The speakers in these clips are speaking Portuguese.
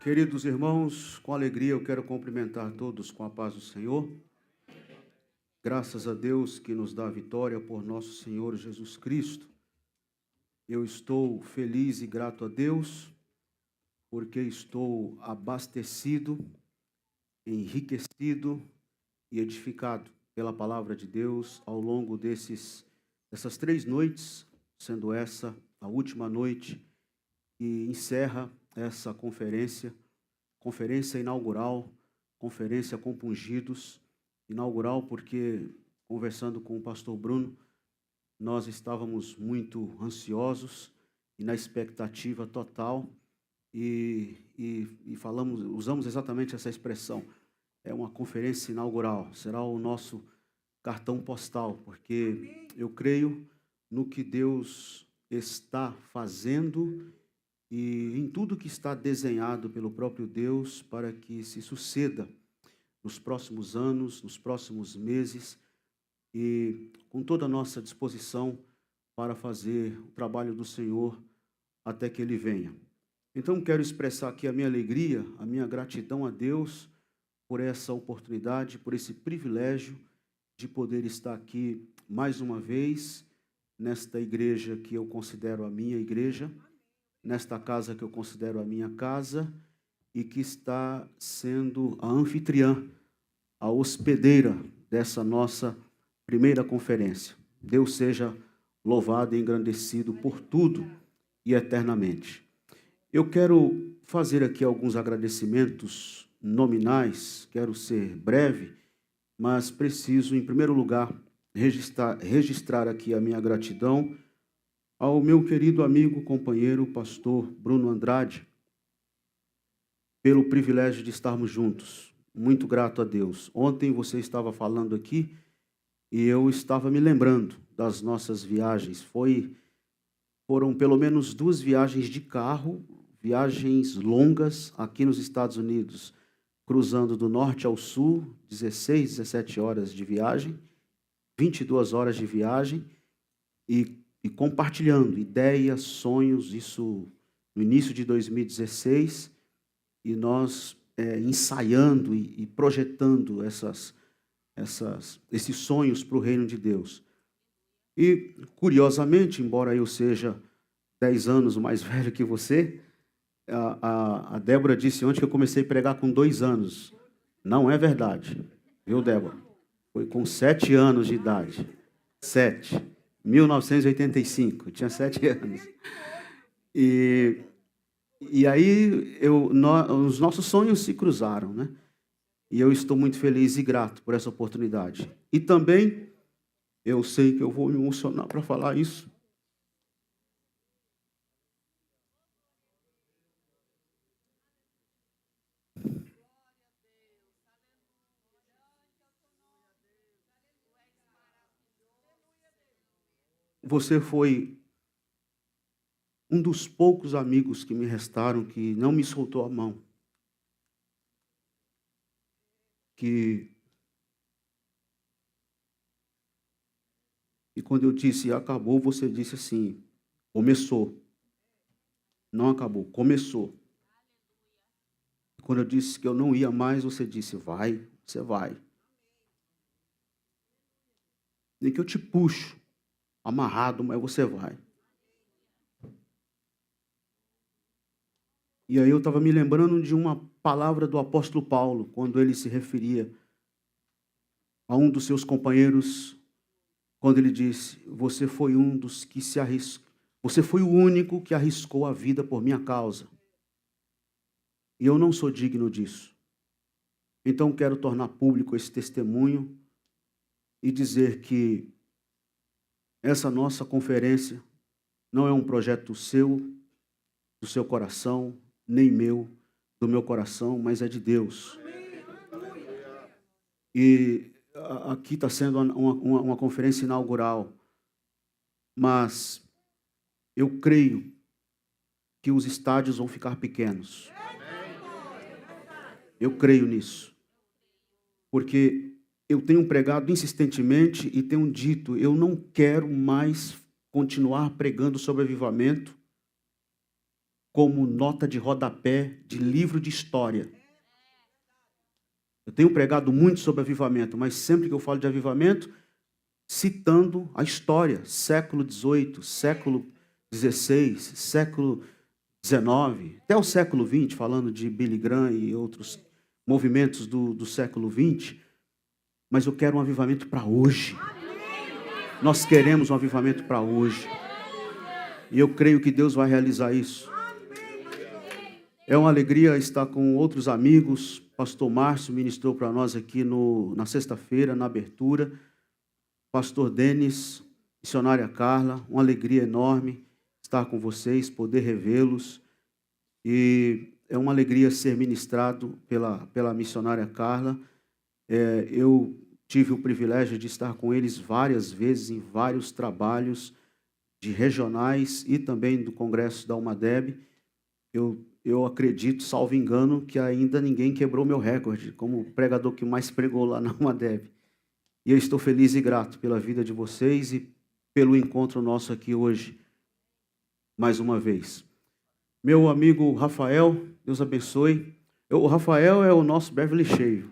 Queridos irmãos, com alegria eu quero cumprimentar todos com a paz do Senhor. Graças a Deus que nos dá a vitória por nosso Senhor Jesus Cristo. Eu estou feliz e grato a Deus porque estou abastecido, enriquecido e edificado pela palavra de Deus ao longo dessas 3 noites, sendo essa a última noite que encerra essa conferência inaugural, conferência compungidos, inaugural porque, conversando com o pastor Bruno, nós estávamos muito ansiosos e na expectativa total e usamos exatamente essa expressão, é uma conferência inaugural, será o nosso cartão postal, porque eu creio no que Deus está fazendo e em tudo que está desenhado pelo próprio Deus para que se suceda nos próximos anos, nos próximos meses, e com toda a nossa disposição para fazer o trabalho do Senhor até que Ele venha. Então, quero expressar aqui a minha alegria, a minha gratidão a Deus por essa oportunidade, por esse privilégio de poder estar aqui mais uma vez, nesta igreja que eu considero a minha igreja, nesta casa que eu considero a minha casa e que está sendo a anfitriã, a hospedeira dessa nossa primeira conferência. Deus seja louvado e engrandecido por tudo e eternamente. Eu quero fazer aqui alguns agradecimentos nominais, quero ser breve, mas preciso, em primeiro lugar, registrar aqui a minha gratidão ao meu querido amigo, companheiro, pastor Bruno Andrade, pelo privilégio de estarmos juntos. Muito grato a Deus. Ontem você estava falando aqui e eu estava me lembrando das nossas viagens. Foram pelo menos 2 viagens de carro, viagens longas aqui nos Estados Unidos, cruzando do norte ao sul, 16, 17 horas de viagem, 22 horas de viagem e compartilhando ideias, sonhos, isso no início de 2016, e nós ensaiando e projetando esses sonhos para o reino de Deus. E, curiosamente, embora eu seja 10 anos mais velho que você, a Débora disse ontem que eu comecei a pregar com 2 anos. Não é verdade, viu, Débora? Foi com 7 anos de idade. 7. 1985, eu tinha 7 anos. E aí os nossos sonhos se cruzaram, né? E eu estou muito feliz e grato por essa oportunidade. E também, eu sei que eu vou me emocionar para falar isso. Você foi um dos poucos amigos que me restaram que não me soltou a mão. E quando eu disse acabou, você disse assim, começou. Não acabou, começou. E quando eu disse que eu não ia mais, você disse, vai, você vai. Nem que eu te puxo, amarrado, mas você vai. E aí eu estava me lembrando de uma palavra do apóstolo Paulo, quando ele se referia a um dos seus companheiros, quando ele disse, você foi um dos que se arriscou, você foi o único que arriscou a vida por minha causa. E eu não sou digno disso. Então quero tornar público esse testemunho e dizer que essa nossa conferência não é um projeto seu, do seu coração, nem meu, do meu coração, mas é de Deus. E aqui está sendo uma conferência inaugural, mas eu creio que os estádios vão ficar pequenos. Eu creio nisso, porque eu tenho pregado insistentemente e tenho dito, eu não quero mais continuar pregando sobre avivamento como nota de rodapé de livro de história. Eu tenho pregado muito sobre avivamento, mas sempre que eu falo de avivamento, citando a história, século XVIII, século XVI, século XIX, até o século XX, falando de Billy Graham e outros movimentos do século XX, mas eu quero um avivamento para hoje. Nós queremos um avivamento para hoje. E eu creio que Deus vai realizar isso. É uma alegria estar com outros amigos. Pastor Márcio ministrou para nós aqui na sexta-feira, na abertura. Pastor Denis, missionária Carla, uma alegria enorme estar com vocês, poder revê-los. E é uma alegria ser ministrado pela missionária Carla. Eu tive o privilégio de estar com eles várias vezes em vários trabalhos de regionais e também do Congresso da UMADEB. Eu acredito, salvo engano, que ainda ninguém quebrou meu recorde como o pregador que mais pregou lá na UMADEB. E eu estou feliz e grato pela vida de vocês e pelo encontro nosso aqui hoje, mais uma vez. Meu amigo Rafael, Deus abençoe. O Rafael é o nosso Beverly Shea.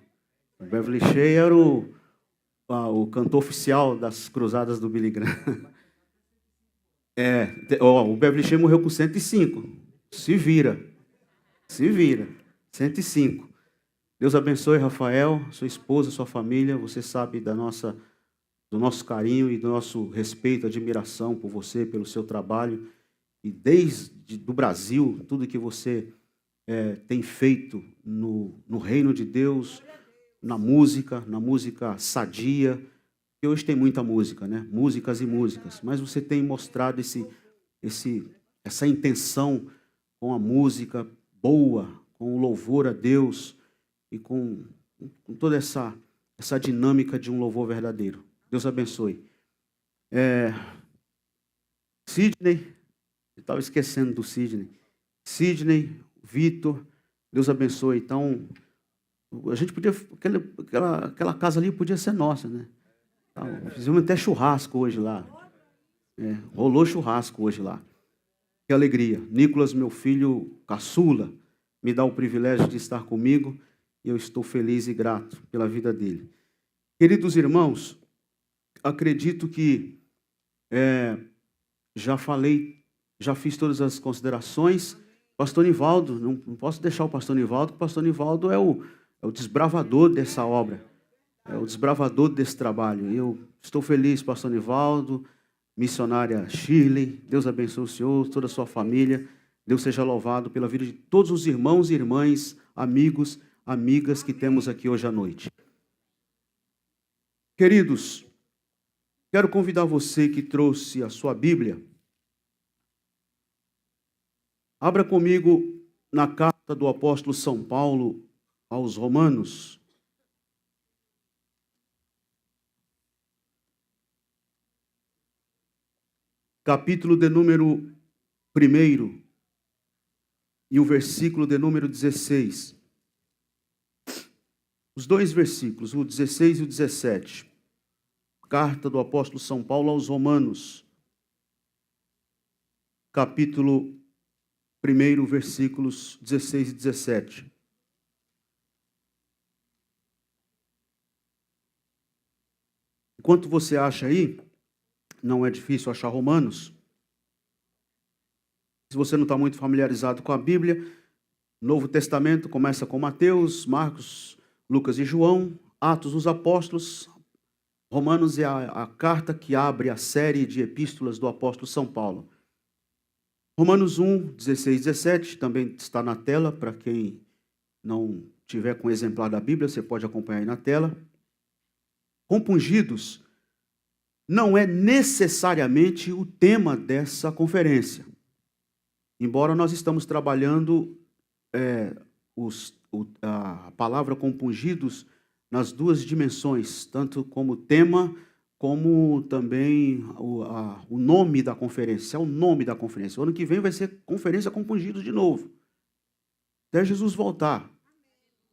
O Beverly Shea era o cantor oficial das cruzadas do Billy Graham. O Beverly Shea morreu com 105. Se vira. 105. Deus abençoe, Rafael, sua esposa, sua família. Você sabe do nosso carinho e do nosso respeito, admiração por você, pelo seu trabalho. E desde do Brasil, tudo que você tem feito no reino de Deus, na música sadia. E hoje tem muita música, né? Músicas e músicas. Mas você tem mostrado essa intenção com a música boa, com o louvor a Deus e com toda essa dinâmica de um louvor verdadeiro. Deus abençoe. Sidney, eu estava esquecendo do Sidney. Sidney, Vitor, Deus abençoe. Então, a gente podia, aquela casa ali podia ser nossa, né? Então, fizemos até churrasco hoje lá. Rolou churrasco hoje lá. Que alegria. Nicolas, meu filho caçula, me dá o privilégio de estar comigo e eu estou feliz e grato pela vida dele. Queridos irmãos, acredito que já fiz todas as considerações. Pastor Nivaldo, não posso deixar o pastor Nivaldo, porque o pastor Nivaldo é o desbravador dessa obra, é o desbravador desse trabalho. Eu estou feliz, pastor Nivaldo, missionária Shirley, Deus abençoe o senhor, toda a sua família. Deus seja louvado pela vida de todos os irmãos e irmãs, amigos, amigas que temos aqui hoje à noite. Queridos, quero convidar você que trouxe a sua Bíblia. Abra comigo na carta do apóstolo São Paulo aos Romanos. Capítulo de número 1 e o versículo de número 16. Os dois versículos, o 16 e o 17. Carta do apóstolo São Paulo aos Romanos. Capítulo 1, versículos 16 e 17. Enquanto você acha aí, não é difícil achar Romanos. Se você não está muito familiarizado com a Bíblia, Novo Testamento começa com Mateus, Marcos, Lucas e João, Atos dos Apóstolos. Romanos é a carta que abre a série de epístolas do apóstolo São Paulo. Romanos 1, 16 e 17, também está na tela, para quem não tiver com o exemplar da Bíblia, você pode acompanhar aí na tela. Compungidos não é necessariamente o tema dessa conferência. Embora nós estamos trabalhando a palavra compungidos nas duas dimensões, tanto como tema, como também o nome da conferência. É o nome da conferência. O ano que vem vai ser Conferência Compungidos de novo. Até Jesus voltar.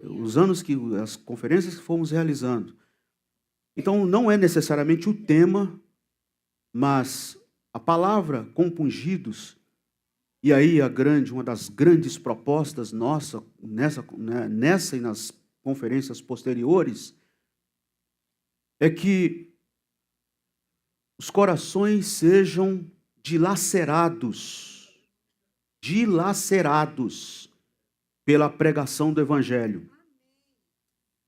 Os anos as conferências que fomos realizando. Então, não é necessariamente o tema, mas a palavra compungidos E aí uma das grandes propostas nossa, nessa e nas conferências posteriores, é que os corações sejam dilacerados pela pregação do Evangelho.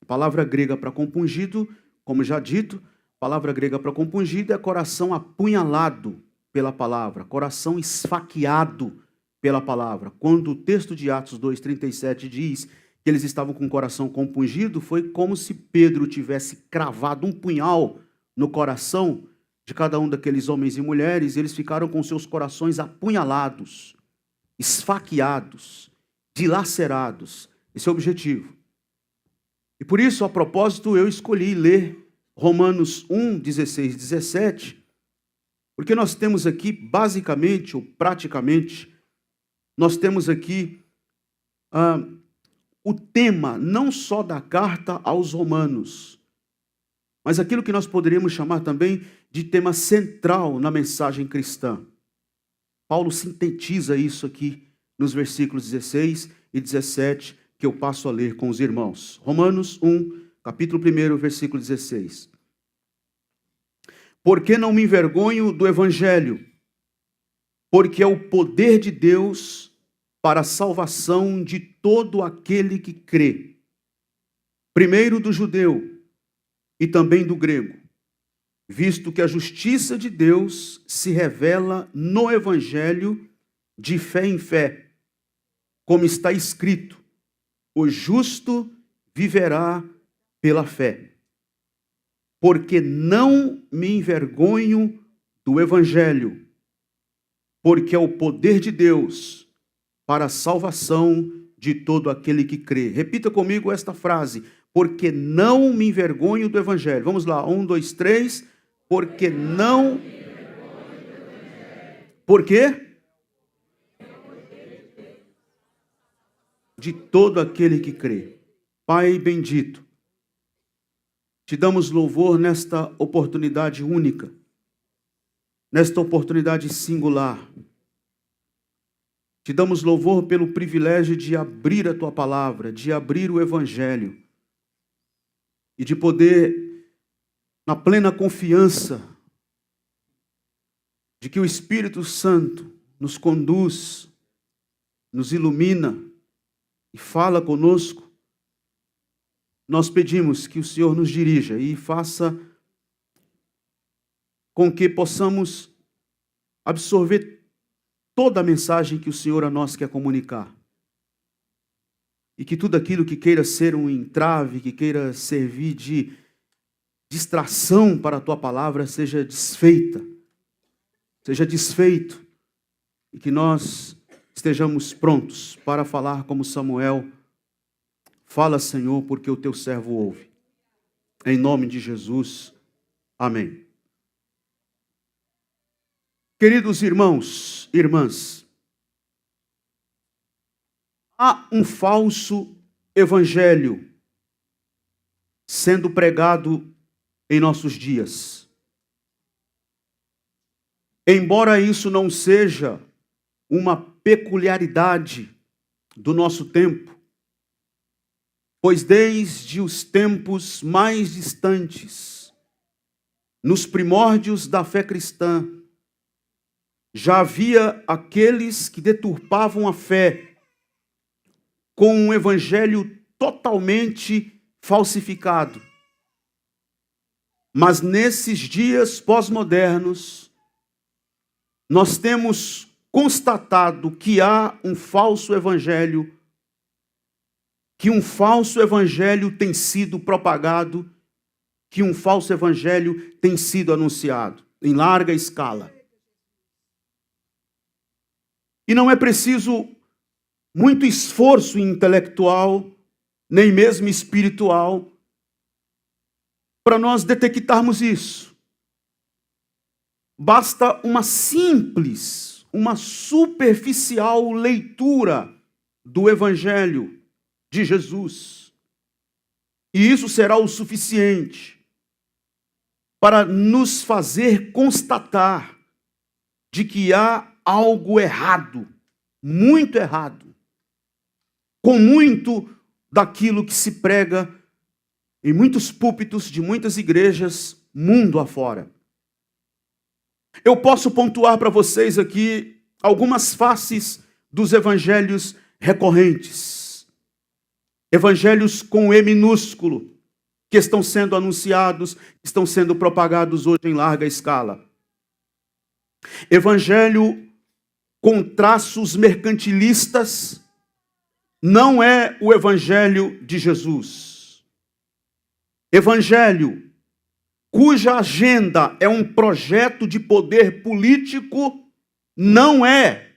A palavra grega para compungido, como já dito, a palavra grega para compungido é coração apunhalado pela palavra, coração esfaqueado pela palavra. Quando o texto de Atos 2,37 diz que eles estavam com o coração compungido, foi como se Pedro tivesse cravado um punhal no coração de cada um daqueles homens e mulheres, e eles ficaram com seus corações apunhalados, esfaqueados, dilacerados. Esse é o objetivo. E por isso, a propósito, eu escolhi ler Romanos 1, 16 e 17, porque nós temos aqui, basicamente, ou praticamente, nós temos aqui o tema, não só da carta aos Romanos, mas aquilo que nós poderíamos chamar também de tema central na mensagem cristã. Paulo sintetiza isso aqui nos versículos 16 e 17, que eu passo a ler com os irmãos. Romanos 1, capítulo 1, versículo 16. Porque não me envergonho do evangelho, porque é o poder de Deus para a salvação de todo aquele que crê, primeiro do judeu e também do grego, visto que a justiça de Deus se revela no evangelho de fé em fé, como está escrito: o justo viverá pela fé. Porque não me envergonho do evangelho, porque é o poder de Deus para a salvação de todo aquele que crê. Repita comigo esta frase: porque não me envergonho do evangelho. Vamos lá, 1, 2, 3. Porque não... Por quê? De todo aquele que crê. Pai bendito, te damos louvor nesta oportunidade única, nesta oportunidade singular. Te damos louvor pelo privilégio de abrir a tua palavra, de abrir o evangelho e de poder, na plena confiança de que o Espírito Santo nos conduz, nos ilumina e fala conosco, nós pedimos que o Senhor nos dirija e faça com que possamos absorver toda a mensagem que o Senhor a nós quer comunicar. E que tudo aquilo que queira ser um entrave, que queira servir de distração para a tua palavra, seja desfeito. E que nós estejamos prontos para falar como Samuel. Fala, Senhor, porque o teu servo ouve. Em nome de Jesus. Amém. Queridos irmãos e irmãs, há um falso evangelho sendo pregado em nossos dias. Embora isso não seja uma peculiaridade do nosso tempo, pois desde os tempos mais distantes, nos primórdios da fé cristã, já havia aqueles que deturpavam a fé com um evangelho totalmente falsificado. Mas nesses dias pós-modernos, nós temos constatado que há um falso evangelho, que um falso evangelho tem sido propagado, que um falso evangelho tem sido anunciado em larga escala. E não é preciso muito esforço intelectual, nem mesmo espiritual, para nós detectarmos isso. Basta uma simples, uma superficial leitura do Evangelho de Jesus. E isso será o suficiente para nos fazer constatar de que há algo errado muito errado com muito daquilo que se prega em muitos púlpitos de muitas igrejas, mundo afora. Eu posso pontuar para vocês aqui algumas faces dos evangelhos recorrentes. Evangelhos com E minúsculo, que estão sendo anunciados, estão sendo propagados hoje em larga escala. Evangelho com traços mercantilistas não é o evangelho de Jesus. Evangelho cuja agenda é um projeto de poder político não é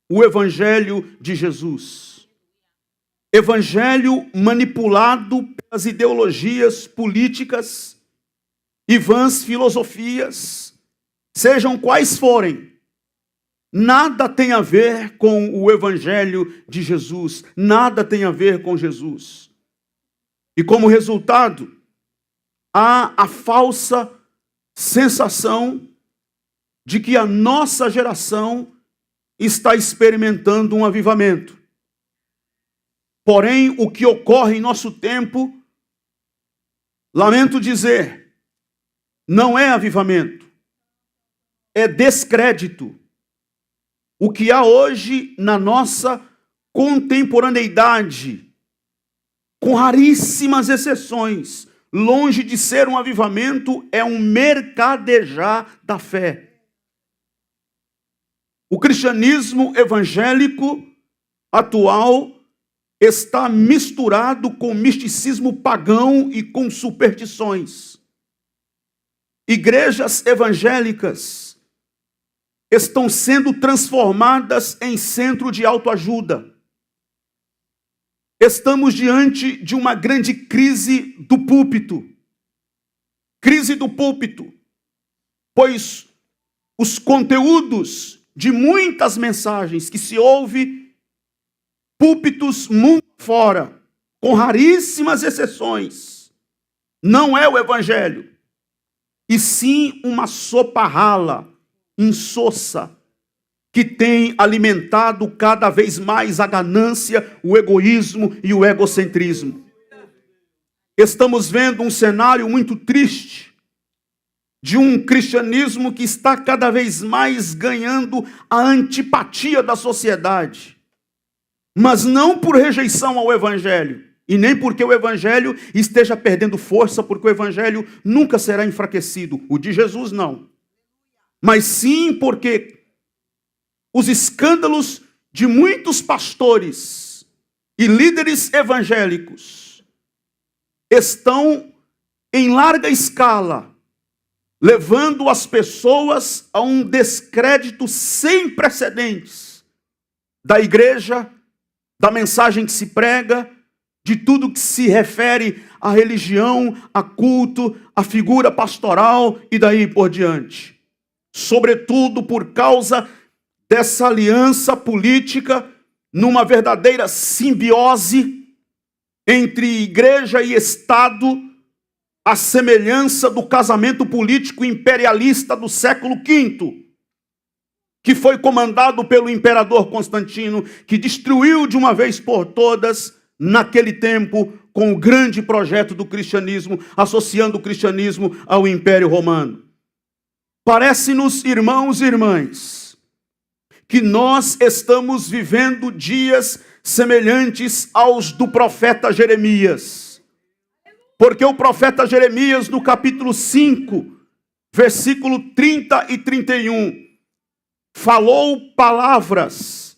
o evangelho de Jesus. Evangelho manipulado pelas ideologias políticas e vãs filosofias, sejam quais forem, nada tem a ver com o evangelho de Jesus, nada tem a ver com Jesus. E como resultado, há a falsa sensação de que a nossa geração está experimentando um avivamento. Porém, o que ocorre em nosso tempo, lamento dizer, não é avivamento, é descrédito. O que há hoje na nossa contemporaneidade, com raríssimas exceções, longe de ser um avivamento, é um mercadejar da fé. O cristianismo evangélico atual está misturado com misticismo pagão e com superstições. Igrejas evangélicas estão sendo transformadas em centro de autoajuda. Estamos diante de uma grande crise do púlpito. Crise do púlpito, pois os conteúdos de muitas mensagens que se ouve, púlpitos mundo fora, com raríssimas exceções, não é o evangelho, e sim uma sopa rala, insossa, que tem alimentado cada vez mais a ganância, o egoísmo e o egocentrismo. Estamos vendo um cenário muito triste de um cristianismo que está cada vez mais ganhando a antipatia da sociedade, mas não por rejeição ao evangelho, e nem porque o evangelho esteja perdendo força, porque o evangelho nunca será enfraquecido, o de Jesus não, mas sim porque os escândalos de muitos pastores e líderes evangélicos estão em larga escala levando as pessoas a um descrédito sem precedentes da igreja, da mensagem que se prega, de tudo que se refere à religião, a culto, à figura pastoral e daí por diante. Sobretudo por causa dessa aliança política numa verdadeira simbiose entre igreja e Estado, a semelhança do casamento político imperialista do século V, que foi comandado pelo imperador Constantino, que destruiu de uma vez por todas, naquele tempo, com o grande projeto do cristianismo, associando o cristianismo ao Império Romano. Parece-nos, irmãos e irmãs, que nós estamos vivendo dias semelhantes aos do profeta Jeremias. Porque o profeta Jeremias, no capítulo 5, versículo 30 e 31, falou palavras,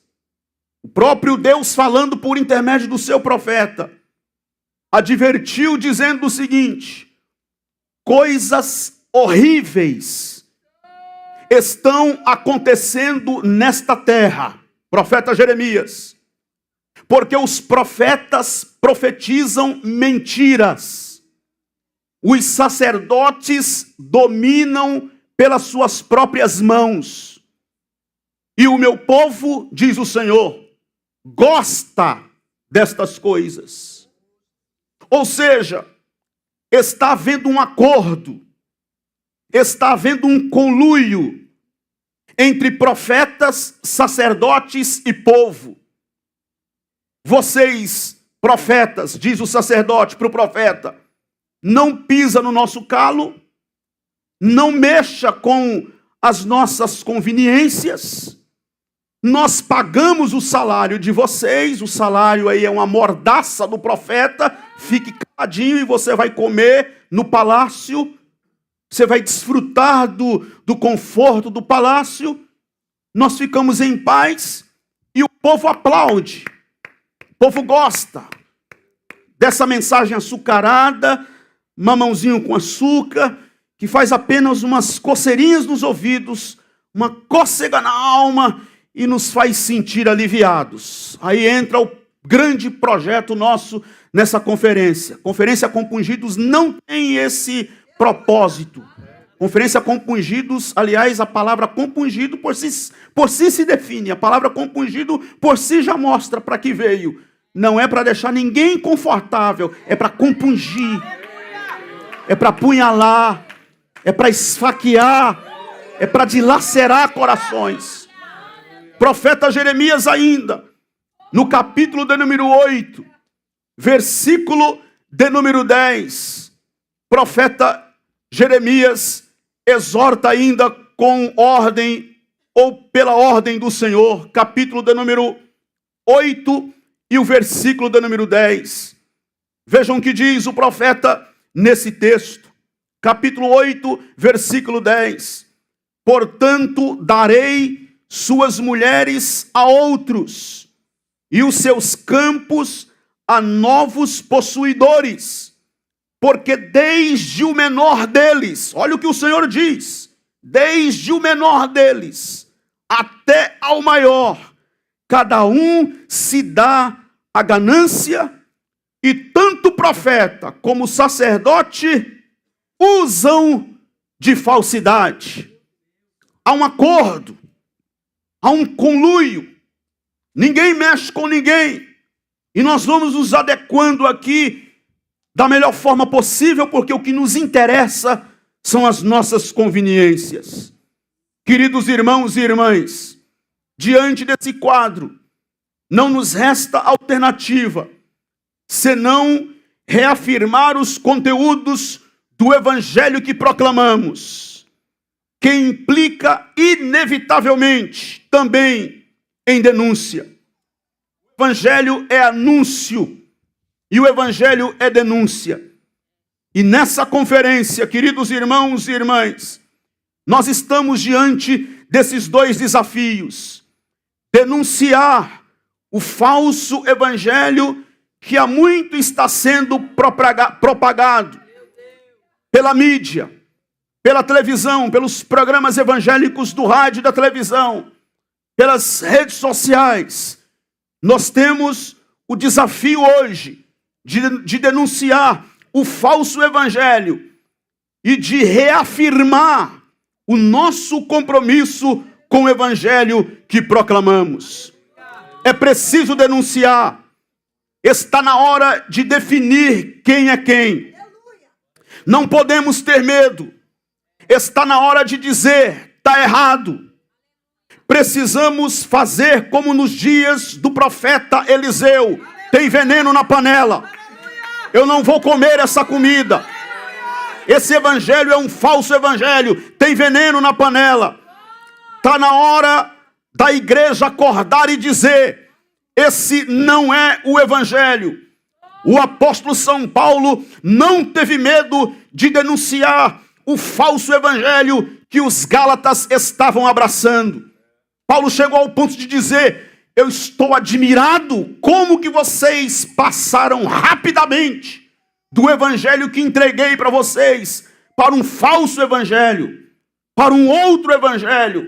o próprio Deus falando por intermédio do seu profeta, advertiu dizendo o seguinte: coisas horríveis estão acontecendo nesta terra, profeta Jeremias, porque os profetas profetizam mentiras. Os sacerdotes dominam pelas suas próprias mãos. E o meu povo, diz o Senhor, gosta destas coisas. Ou seja, está havendo um acordo, está havendo um conluio entre profetas, sacerdotes e povo. Vocês, profetas, diz o sacerdote para o profeta, não pisa no nosso calo, não mexa com as nossas conveniências, nós pagamos o salário de vocês, o salário aí é uma mordaça do profeta, fique caladinho e você vai comer no palácio, você vai desfrutar do conforto do palácio, nós ficamos em paz e o povo aplaude, o povo gosta dessa mensagem açucarada, mamãozinho com açúcar, que faz apenas umas coceirinhas nos ouvidos, uma cócega na alma e nos faz sentir aliviados. Aí entra o grande projeto nosso nessa conferência. Conferência Compungidos não tem esse propósito. Conferência Compungidos, aliás, a palavra compungido por si se define. A palavra compungido por si já mostra para que veio. Não é para deixar ninguém confortável, é para compungir, é para apunhalar, é para esfaquear, é para dilacerar corações. Profeta Jeremias ainda, no capítulo de número 8, versículo de número 10, profeta Jeremias exorta ainda com ordem, ou pela ordem do Senhor, capítulo de número 8 e o versículo de número 10. Vejam o que diz o profeta nesse texto, capítulo 8, versículo 10. Portanto, darei suas mulheres a outros, e os seus campos a novos possuidores, porque desde o menor deles, olha o que o Senhor diz, desde o menor deles até ao maior, cada um se dá a ganância, e tanto o profeta como o sacerdote usam de falsidade. Há um acordo, há um conluio, ninguém mexe com ninguém, e nós vamos nos adequando aqui da melhor forma possível, porque o que nos interessa são as nossas conveniências. Queridos irmãos e irmãs, diante desse quadro, não nos resta alternativa, senão reafirmar os conteúdos do evangelho que proclamamos, que implica inevitavelmente também em denúncia. O evangelho é anúncio e o evangelho é denúncia. E nessa conferência, queridos irmãos e irmãs, nós estamos diante desses dois desafios: denunciar o falso evangelho que há muito está sendo propagado pela mídia, pela televisão, pelos programas evangélicos do rádio e da televisão, pelas redes sociais. Nós temos o desafio hoje de denunciar o falso evangelho e de reafirmar o nosso compromisso com o evangelho que proclamamos. É preciso denunciar. Está na hora de definir quem é quem. Não podemos ter medo. Está na hora de dizer, está errado. Precisamos fazer como nos dias do profeta Eliseu. Tem veneno na panela. Eu não vou comer essa comida. Esse evangelho é um falso evangelho. Tem veneno na panela. Está na hora da igreja acordar e dizer, esse não é o evangelho. O apóstolo São Paulo não teve medo de denunciar o falso evangelho que os gálatas estavam abraçando. Paulo chegou ao ponto de dizer, eu estou admirado como que vocês passaram rapidamente do evangelho que entreguei para vocês para um falso evangelho, para um outro evangelho,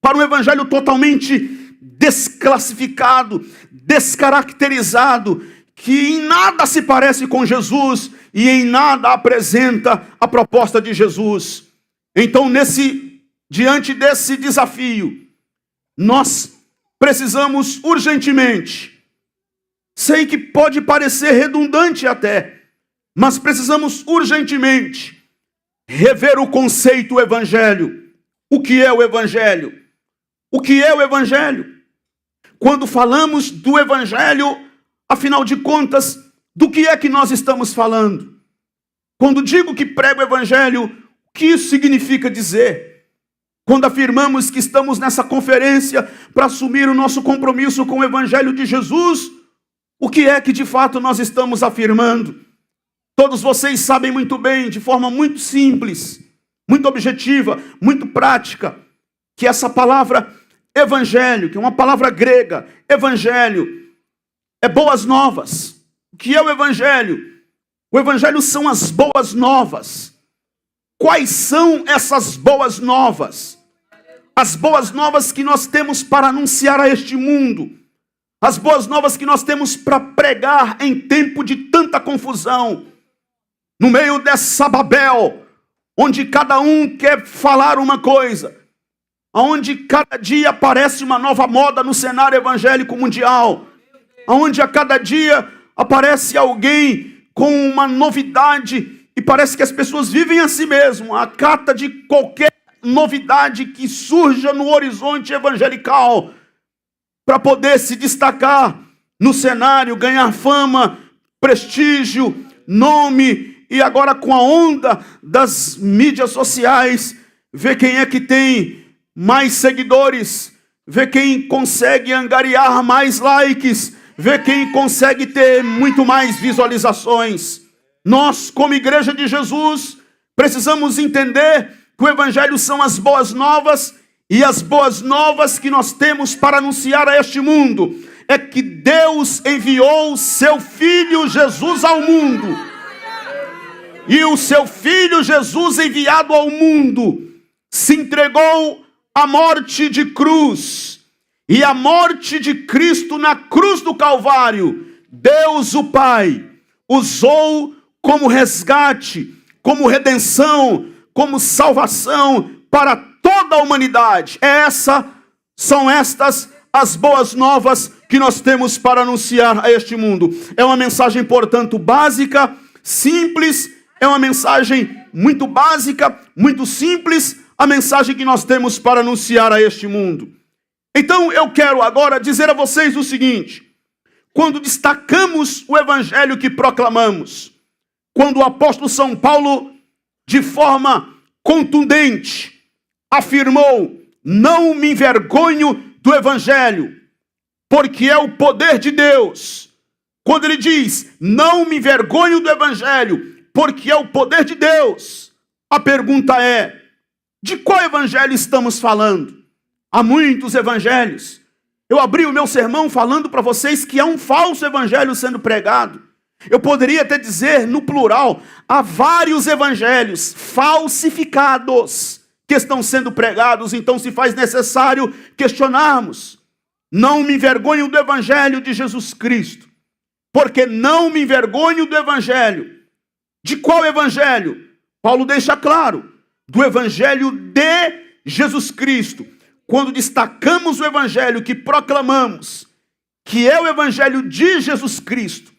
para um evangelho totalmente desclassificado, descaracterizado, que em nada se parece com Jesus e em nada apresenta a proposta de Jesus. Então, diante desse desafio, nós precisamos urgentemente, sei que pode parecer redundante até, mas precisamos urgentemente rever o conceito evangelho. O que é o evangelho? O que é o Evangelho? Quando falamos do Evangelho, afinal de contas, do que é que nós estamos falando? Quando digo que prego o Evangelho, o que isso significa dizer? Quando afirmamos que estamos nessa conferência para assumir o nosso compromisso com o Evangelho de Jesus, o que é que de fato nós estamos afirmando? Todos vocês sabem muito bem, de forma muito simples, muito objetiva, muito prática, que essa palavra Evangelho, que é uma palavra grega, Evangelho, é boas novas. O que é o Evangelho? O Evangelho são as boas novas. Quais são essas boas novas? As boas novas que nós temos para anunciar a este mundo. As boas novas que nós temos para pregar em tempo de tanta confusão. No meio dessa Babel, onde cada um quer falar uma coisa. Onde cada dia aparece uma nova moda no cenário evangélico mundial. Onde a cada dia aparece alguém com uma novidade e parece que as pessoas vivem a si mesmo, à cata de qualquer novidade que surja no horizonte evangelical, para poder se destacar no cenário, ganhar fama, prestígio, nome, e agora com a onda das mídias sociais, ver quem é que tem mais seguidores, ver quem consegue angariar mais likes, ver quem consegue ter muito mais visualizações. Nós, como Igreja de Jesus, precisamos entender que o Evangelho são as boas novas, e as boas novas que nós temos para anunciar a este mundo é que Deus enviou o seu Filho Jesus ao mundo. E o seu Filho Jesus enviado ao mundo se entregou à morte de cruz. E a morte de Cristo na cruz do Calvário, Deus o Pai usou como resgate, como redenção, como salvação para toda a humanidade. São estas as boas novas que nós temos para anunciar a este mundo. É uma mensagem, portanto, básica, simples, é uma mensagem muito básica, muito simples, a mensagem que nós temos para anunciar a este mundo. Então eu quero agora dizer a vocês o seguinte: quando destacamos o Evangelho que proclamamos, quando o apóstolo São Paulo, de forma contundente, afirmou: não me envergonho do Evangelho, porque é o poder de Deus. Quando ele diz: não me envergonho do Evangelho, porque é o poder de Deus, a pergunta é: de qual Evangelho estamos falando? Há muitos evangelhos. Eu abri o meu sermão falando para vocês que há um falso evangelho sendo pregado. Eu poderia até dizer, no plural, há vários evangelhos falsificados que estão sendo pregados. Então se faz necessário questionarmos. Não me envergonho do Evangelho de Jesus Cristo, porque não me envergonho do Evangelho. De qual Evangelho? Paulo deixa claro, do Evangelho de Jesus Cristo. Quando destacamos o Evangelho que proclamamos, que é o Evangelho de Jesus Cristo,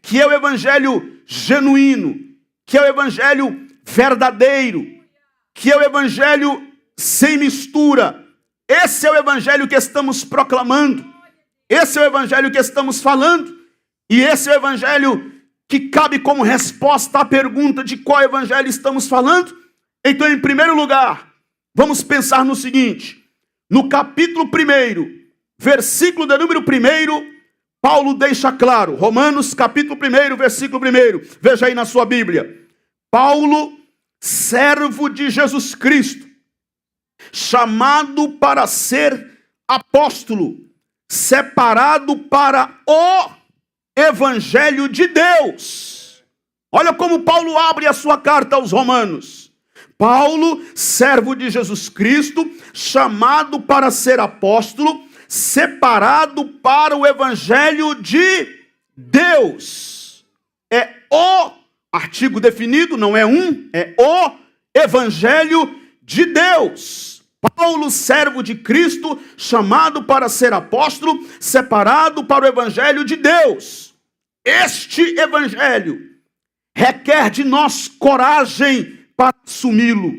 que é o Evangelho genuíno, que é o Evangelho verdadeiro, que é o Evangelho sem mistura. Esse é o Evangelho que estamos proclamando, esse é o Evangelho que estamos falando, e esse é o Evangelho que cabe como resposta à pergunta de qual Evangelho estamos falando. Então, em primeiro lugar, vamos pensar no seguinte: no capítulo 1, versículo de número 1, Paulo deixa claro, Romanos capítulo 1, versículo 1, veja aí na sua Bíblia: Paulo, servo de Jesus Cristo, chamado para ser apóstolo, separado para o Evangelho de Deus. Olha como Paulo abre a sua carta aos Romanos. Paulo, servo de Jesus Cristo, chamado para ser apóstolo, separado para o Evangelho de Deus. É o artigo definido, não é um, é o Evangelho de Deus. Paulo, servo de Cristo, chamado para ser apóstolo, separado para o Evangelho de Deus. Este Evangelho requer de nós coragem para assumi-lo.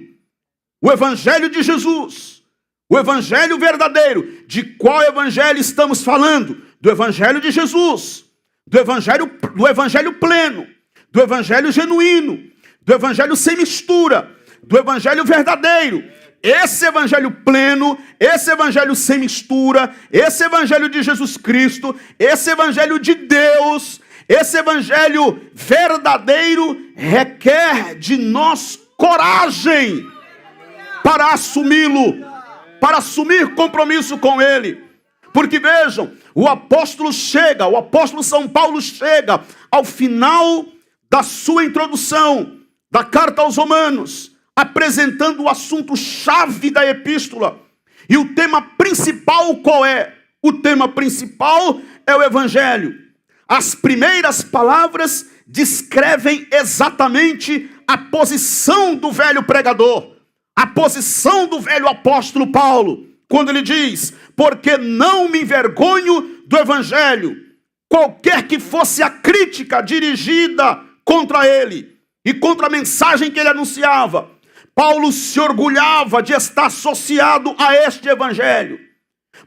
O Evangelho de Jesus, O evangelho verdadeiro. De qual evangelho estamos falando? Do evangelho de Jesus, do evangelho pleno, do evangelho genuíno, do evangelho sem mistura, do evangelho verdadeiro. Esse evangelho pleno, esse evangelho sem mistura, esse evangelho de Jesus Cristo, esse evangelho de Deus, esse evangelho verdadeiro requer de nós coragem para assumi-lo, para assumir compromisso com ele. Porque vejam, o apóstolo São Paulo chega ao final da sua introdução da carta aos Romanos, apresentando o assunto-chave da epístola. E o tema principal qual é? O tema principal é o evangelho. As primeiras palavras descrevem exatamente a posição do velho pregador, a posição do velho apóstolo Paulo, quando ele diz: porque não me envergonho do evangelho, qualquer que fosse a crítica dirigida contra ele e contra a mensagem que ele anunciava, Paulo se orgulhava de estar associado a este evangelho.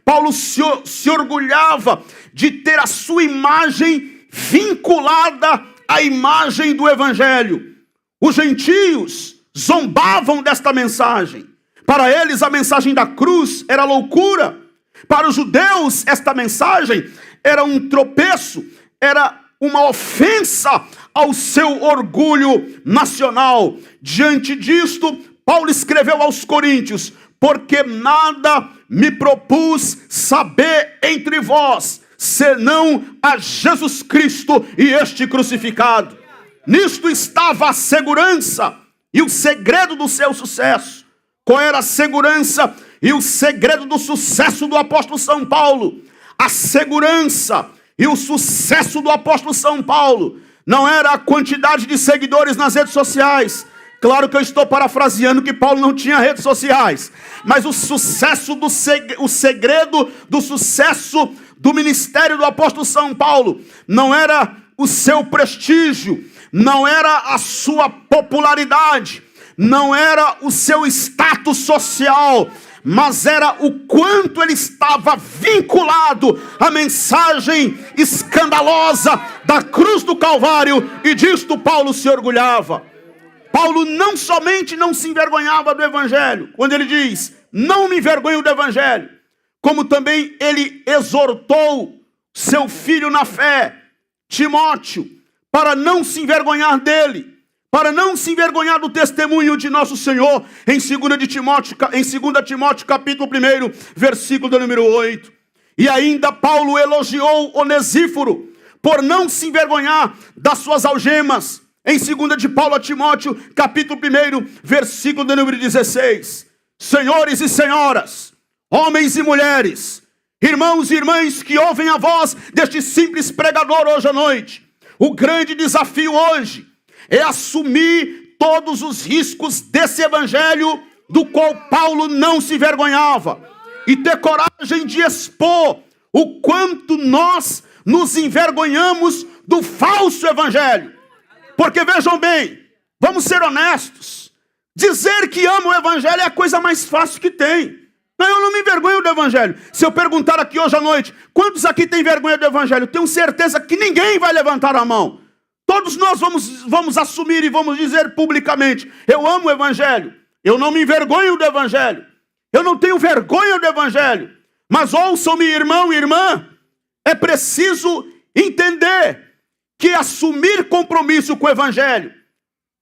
Paulo se orgulhava de ter a sua imagem vinculada à imagem do evangelho. Os gentios zombavam desta mensagem. Para eles, a mensagem da cruz era loucura. Para os judeus, esta mensagem era um tropeço, era uma ofensa ao seu orgulho nacional. Diante disto, Paulo escreveu aos Coríntios: porque nada me propus saber entre vós, senão a Jesus Cristo e este crucificado. Nisto estava a segurança e o segredo do seu sucesso. Qual era a segurança e o segredo do sucesso do apóstolo São Paulo? A segurança e o sucesso do apóstolo São Paulo não era a quantidade de seguidores nas redes sociais. Claro que eu estou parafraseando que Paulo não tinha redes sociais. Mas o segredo do sucesso do ministério do apóstolo São Paulo não era o seu prestígio, não era a sua popularidade, não era o seu status social, mas era o quanto ele estava vinculado à mensagem escandalosa da cruz do Calvário, e disto Paulo se orgulhava. Paulo não somente não se envergonhava do evangelho, quando ele diz: não me envergonho do evangelho, como também ele exortou seu filho na fé, Timóteo, para não se envergonhar dele, para não se envergonhar do testemunho de nosso Senhor, em 2 Timóteo capítulo 1, versículo do número 8. E ainda Paulo elogiou Onesíforo por não se envergonhar das suas algemas, em 2 de Paulo a Timóteo, capítulo 1, versículo do número 16. Senhores e senhoras, homens e mulheres, irmãos e irmãs que ouvem a voz deste simples pregador hoje à noite, o grande desafio hoje é assumir todos os riscos desse evangelho do qual Paulo não se envergonhava, e ter coragem de expor o quanto nós nos envergonhamos do falso evangelho. Porque vejam bem, vamos ser honestos, dizer que ama o evangelho é a coisa mais fácil que tem. Eu não me envergonho do evangelho. Se eu perguntar aqui hoje à noite, quantos aqui têm vergonha do evangelho? Tenho certeza que ninguém vai levantar a mão. Todos nós vamos assumir e vamos dizer publicamente: eu amo o evangelho, eu não me envergonho do evangelho, eu não tenho vergonha do evangelho. Mas ouçam-me, irmão e irmã, é preciso entender que assumir compromisso com o evangelho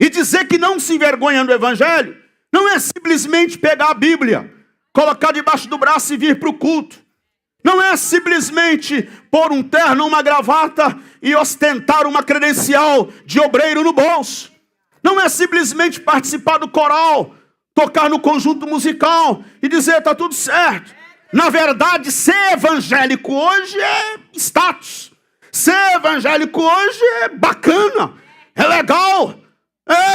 e dizer que não se envergonha do evangelho não é simplesmente pegar a Bíblia, colocar debaixo do braço e vir para o culto. Não é simplesmente pôr um terno, uma gravata e ostentar uma credencial de obreiro no bolso. Não é simplesmente participar do coral, tocar no conjunto musical e dizer: está tudo certo. Na verdade, ser evangélico hoje é status. Ser evangélico hoje é bacana, é legal.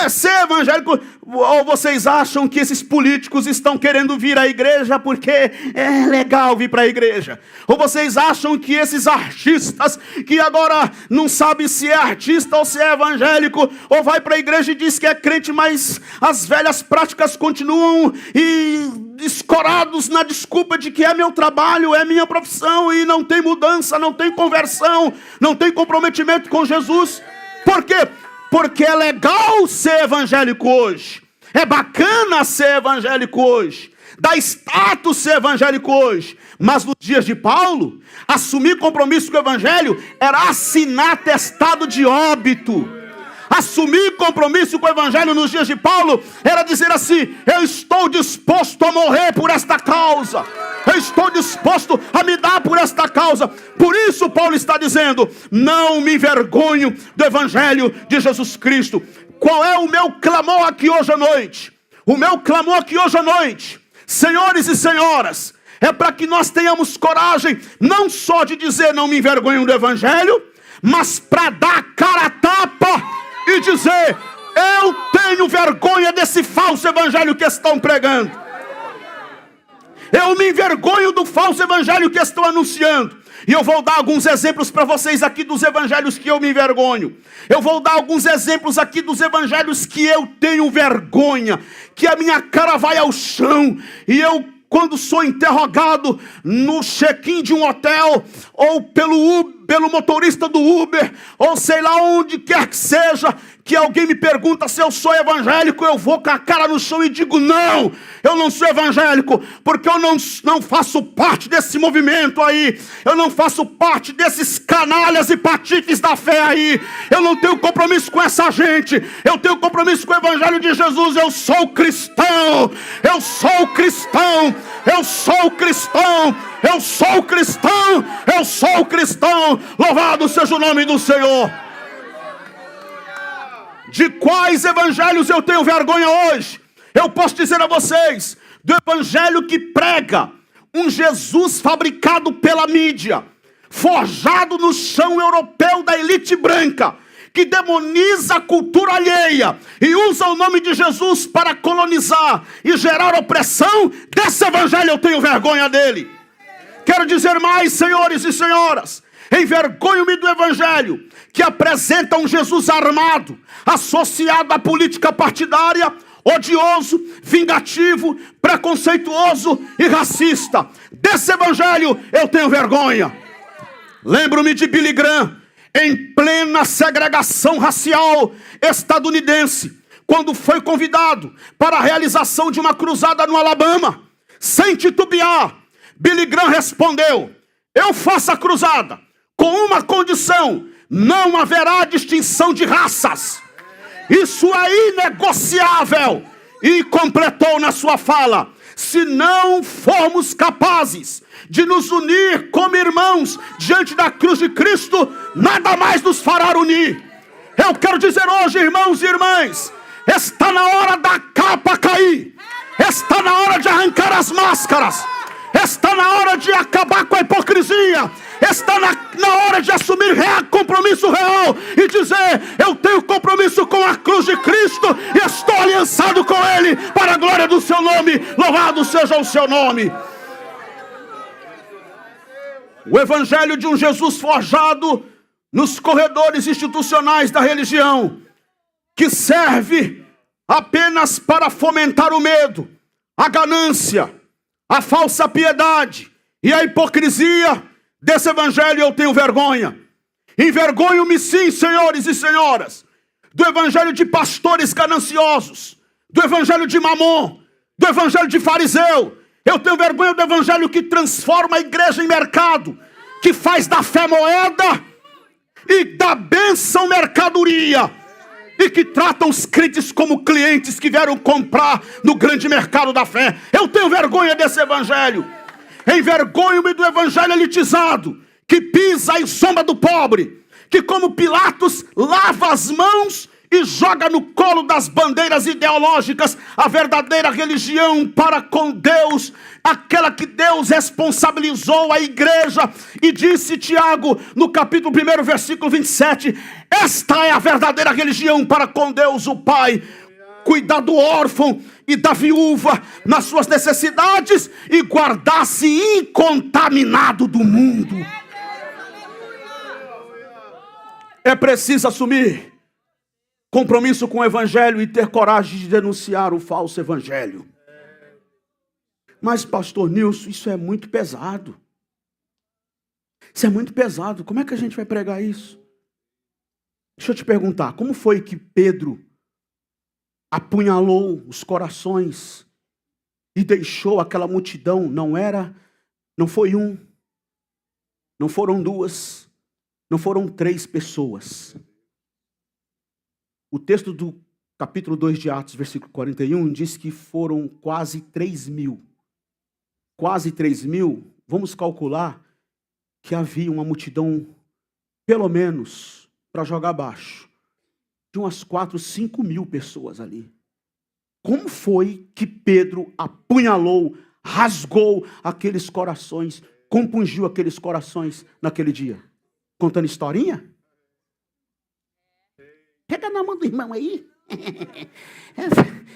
Ser evangélico. Ou vocês acham que esses políticos estão querendo vir à igreja porque é legal vir para a igreja? Ou vocês acham que esses artistas, que agora não sabe se é artista ou se é evangélico, ou vai para a igreja e diz que é crente, mas as velhas práticas continuam e escorados na desculpa de que é meu trabalho, é minha profissão, e não tem mudança, não tem conversão, não tem comprometimento com Jesus? Por quê? Porque é legal ser evangélico hoje. É bacana ser evangélico hoje. Dá status ser evangélico hoje. Mas nos dias de Paulo, assumir compromisso com o evangelho era assinar atestado de óbito. Assumir compromisso com o evangelho nos dias de Paulo era dizer assim: eu estou disposto a morrer por esta causa. Eu estou disposto a me dar por esta causa. Por isso Paulo está dizendo: não me envergonho do evangelho de Jesus Cristo. Qual é o meu clamor aqui hoje à noite? O meu clamor aqui hoje à noite, senhores e senhoras, é para que nós tenhamos coragem, não só de dizer não me envergonho do evangelho, mas para dar a cara a tapa e dizer: eu tenho vergonha desse falso evangelho que estão pregando. Eu me envergonho do falso evangelho que estão anunciando. E eu vou dar alguns exemplos para vocês aqui dos evangelhos que eu me envergonho. Eu vou dar alguns exemplos aqui dos evangelhos que eu tenho vergonha, que a minha cara vai ao chão. E eu, quando sou interrogado no check-in de um hotel, ou pelo motorista do Uber, ou sei lá onde quer que seja, que alguém me pergunta se eu sou evangélico, eu vou com a cara no chão e digo: não, eu não sou evangélico, porque eu não faço parte desse movimento aí, eu não faço parte desses canalhas e patifes da fé aí, eu não tenho compromisso com essa gente, eu tenho compromisso com o evangelho de Jesus. Eu sou cristão, eu sou cristão, eu sou cristão, eu sou cristão, eu sou cristão. Louvado seja o nome do Senhor. De quais evangelhos eu tenho vergonha hoje? Eu posso dizer a vocês: do evangelho que prega um Jesus fabricado pela mídia, forjado no chão europeu da elite branca, que demoniza a cultura alheia e usa o nome de Jesus para colonizar e gerar opressão. Desse evangelho eu tenho vergonha dele. Quero dizer mais, senhores e senhoras: envergonho-me do evangelho que apresenta um Jesus armado, associado à política partidária, odioso, vingativo, preconceituoso e racista. Desse evangelho eu tenho vergonha. Lembro-me de Billy Graham, em plena segregação racial estadunidense, quando foi convidado para a realização de uma cruzada no Alabama. Sem titubear, Billy Graham respondeu: eu faço a cruzada com uma condição: não haverá distinção de raças. Isso é inegociável. E completou na sua fala: se não formos capazes de nos unir como irmãos diante da cruz de Cristo, nada mais nos fará unir. Eu quero dizer hoje, irmãos e irmãs, está na hora da capa cair. Está na hora de arrancar as máscaras. Está na hora de acabar com a hipocrisia. Está na hora de assumir compromisso real e dizer: eu tenho compromisso com a cruz de Cristo e estou aliançado com Ele para a glória do seu nome. Louvado seja o seu nome. O evangelho de um Jesus forjado nos corredores institucionais da religião, que serve apenas para fomentar o medo, a ganância, a falsa piedade e a hipocrisia. Desse evangelho eu tenho vergonha. Envergonho-me sim, senhores e senhoras, do evangelho de pastores gananciosos, do evangelho de Mamon, do evangelho de fariseu. Eu tenho vergonha do evangelho que transforma a igreja em mercado, que faz da fé moeda e da bênção mercadoria, e que tratam os crentes como clientes que vieram comprar no grande mercado da fé. Eu tenho vergonha desse evangelho. Envergonho-me do evangelho elitizado, que pisa em sombra do pobre, que como Pilatos lava as mãos e joga no colo das bandeiras ideológicas a verdadeira religião para com Deus, aquela que Deus responsabilizou a igreja, e disse Tiago, no capítulo 1, versículo 27, esta é a verdadeira religião para com Deus o Pai: cuidar do órfão e da viúva nas suas necessidades e guardar-se incontaminado do mundo. É preciso assumir compromisso com o evangelho e ter coragem de denunciar o falso evangelho. Mas, pastor Nilson, isso é muito pesado. Isso é muito pesado. Como é que a gente vai pregar isso? Deixa eu te perguntar, como foi que Pedro apunhalou os corações e deixou aquela multidão? Não foi um, não foram duas, não foram 3 pessoas. O texto do capítulo 2 de Atos, versículo 41, diz que foram quase 3.000. Quase 3.000, vamos calcular que havia uma multidão, pelo menos, para jogar abaixo, de umas 4, 5 mil pessoas ali. Como foi que Pedro apunhalou, rasgou aqueles corações, compungiu aqueles corações naquele dia? Contando historinha? Pega na mão do irmão aí.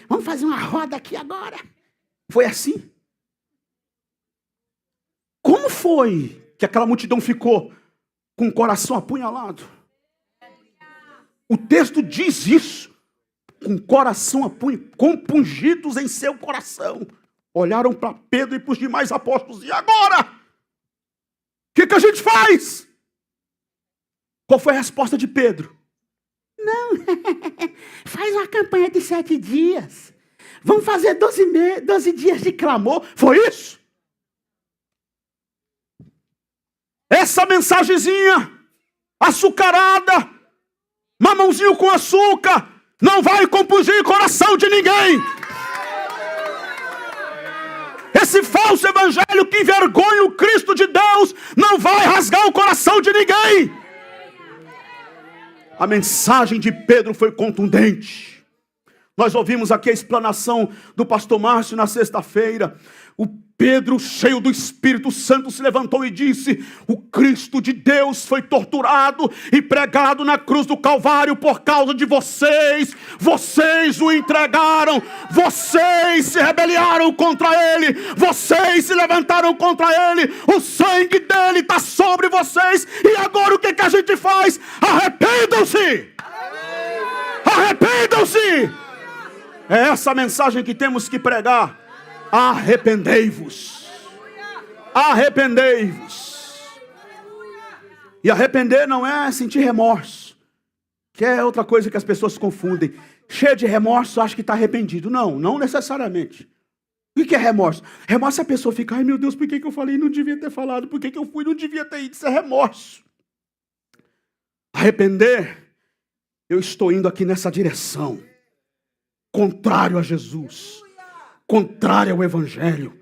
Vamos fazer uma roda aqui agora. Foi assim? Como foi que aquela multidão ficou com o coração apunhalado? O texto diz isso. Com o coração compungidos em seu coração. Olharam para Pedro e para os demais apóstolos. E agora? O que a gente faz? Qual foi a resposta de Pedro? Não, faz uma campanha de 7 dias. Vamos fazer 12 dias de clamor. Foi isso? Essa mensagenzinha açucarada, mamãozinho com açúcar, não vai compungir o coração de ninguém. Esse falso evangelho que envergonha o Cristo de Deus não vai rasgar o coração de ninguém. A mensagem de Pedro foi contundente. Nós ouvimos aqui a explanação do pastor Márcio na sexta-feira. O Pedro, cheio do Espírito Santo, se levantou e disse: o Cristo de Deus foi torturado e pregado na cruz do Calvário por causa de vocês. Vocês o entregaram, vocês se rebelaram contra ele, vocês se levantaram contra ele, o sangue dele está sobre vocês. E agora o que a gente faz? Arrependam-se! Arrependam-se! É essa a mensagem que temos que pregar. Arrependei-vos. Arrependei-vos. E arrepender não é sentir remorso, que é outra coisa que as pessoas confundem. Cheio de remorso, acha que está arrependido. Não necessariamente. O que é remorso? Remorso é a pessoa fica: ai meu Deus, por que eu falei? Não devia ter falado. Por que eu fui? Não devia ter ido. Isso é remorso. Arrepender, eu estou indo aqui nessa direção, contrário a Jesus, contrário ao evangelho,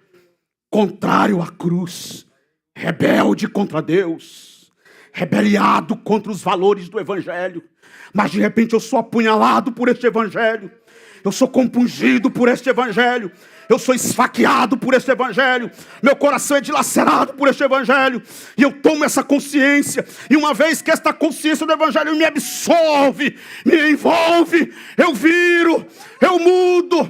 contrário à cruz, rebelde contra Deus, rebeliado contra os valores do evangelho. Mas de repente eu sou apunhalado por este evangelho, eu sou compungido por este evangelho, eu sou esfaqueado por este evangelho, meu coração é dilacerado por este evangelho, e eu tomo essa consciência, e uma vez que esta consciência do evangelho me absorve, me envolve, eu viro, eu mudo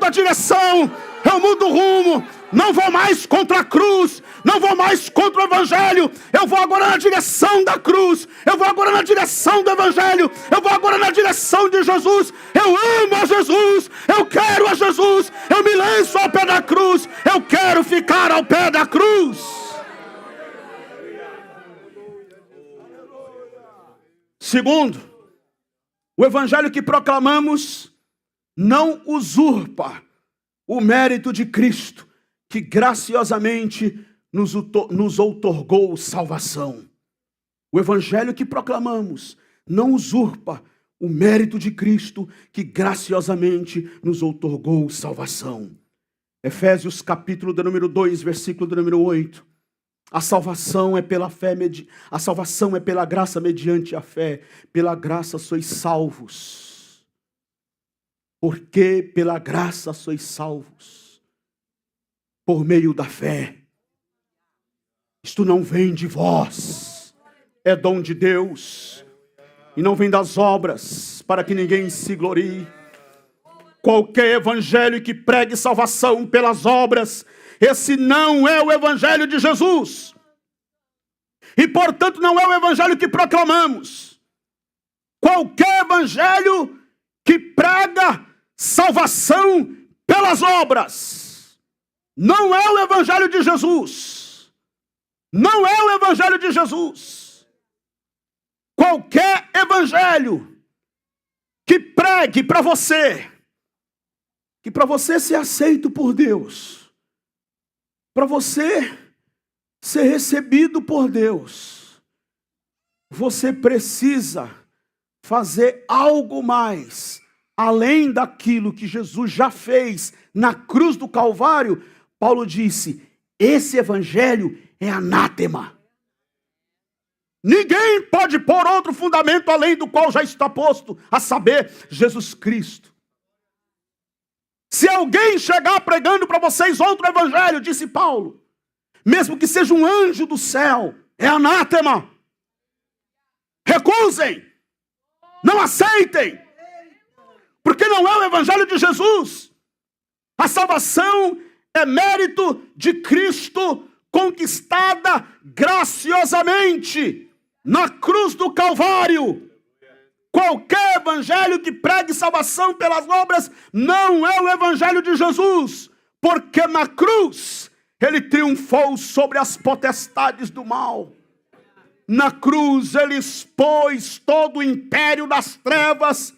a direção, eu mudo o rumo. Não vou mais contra a cruz, não vou mais contra o evangelho, eu vou agora na direção da cruz, eu vou agora na direção do evangelho, eu vou agora na direção de Jesus. Eu amo a Jesus, eu quero a Jesus, eu me lanço ao pé da cruz, eu quero ficar ao pé da cruz. Segundo, o evangelho que proclamamos não usurpa o mérito de Cristo, que graciosamente nos outorgou salvação. O evangelho que proclamamos não usurpa o mérito de Cristo, que graciosamente nos outorgou salvação. Efésios capítulo de número 2, versículo de número 8. A salvação é pela fé, a salvação é pela graça mediante a fé. Pela graça sois salvos. Porque pela graça sois salvos. Por meio da fé. Isto não vem de vós. É dom de Deus. E não vem das obras, para que ninguém se glorie. Qualquer evangelho que pregue salvação pelas obras, esse não é o evangelho de Jesus. E, portanto, não é o evangelho que proclamamos. Qualquer evangelho que prega salvação pelas obras, não é o evangelho de Jesus. Não é o evangelho de Jesus. Qualquer evangelho que pregue para você, que para você ser aceito por Deus, para você ser recebido por Deus, você precisa fazer algo mais, além daquilo que Jesus já fez na cruz do Calvário. Paulo disse, esse evangelho é anátema. Ninguém pode pôr outro fundamento além do qual já está posto, a saber, Jesus Cristo. Se alguém chegar pregando para vocês outro evangelho, disse Paulo, mesmo que seja um anjo do céu, é anátema. Recusem, não aceitem, porque não é o evangelho de Jesus. A salvação é mérito de Cristo, conquistada graciosamente na cruz do Calvário. Qualquer evangelho que pregue salvação pelas obras não é o evangelho de Jesus, porque na cruz ele triunfou sobre as potestades do mal. Na cruz ele expôs todo o império das trevas,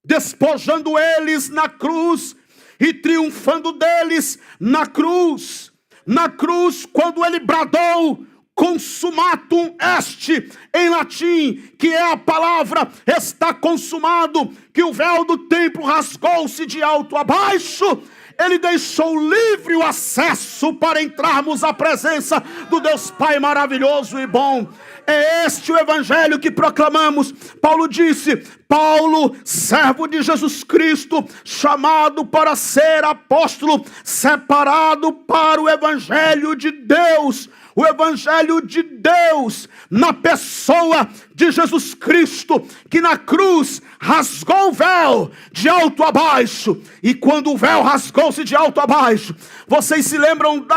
despojando eles na cruz e triunfando deles na cruz. Na cruz, quando ele bradou, consumatum est, em latim, que é a palavra está consumado, que o véu do templo rasgou-se de alto a baixo, ele deixou livre o acesso para entrarmos à presença do Deus Pai maravilhoso e bom. É este o evangelho que proclamamos. Paulo disse, Paulo, servo de Jesus Cristo, chamado para ser apóstolo, separado para o evangelho de Deus. O evangelho de Deus, na pessoa de Jesus Cristo, que na cruz rasgou o véu de alto a baixo. E quando o véu rasgou-se de alto a baixo, vocês se lembram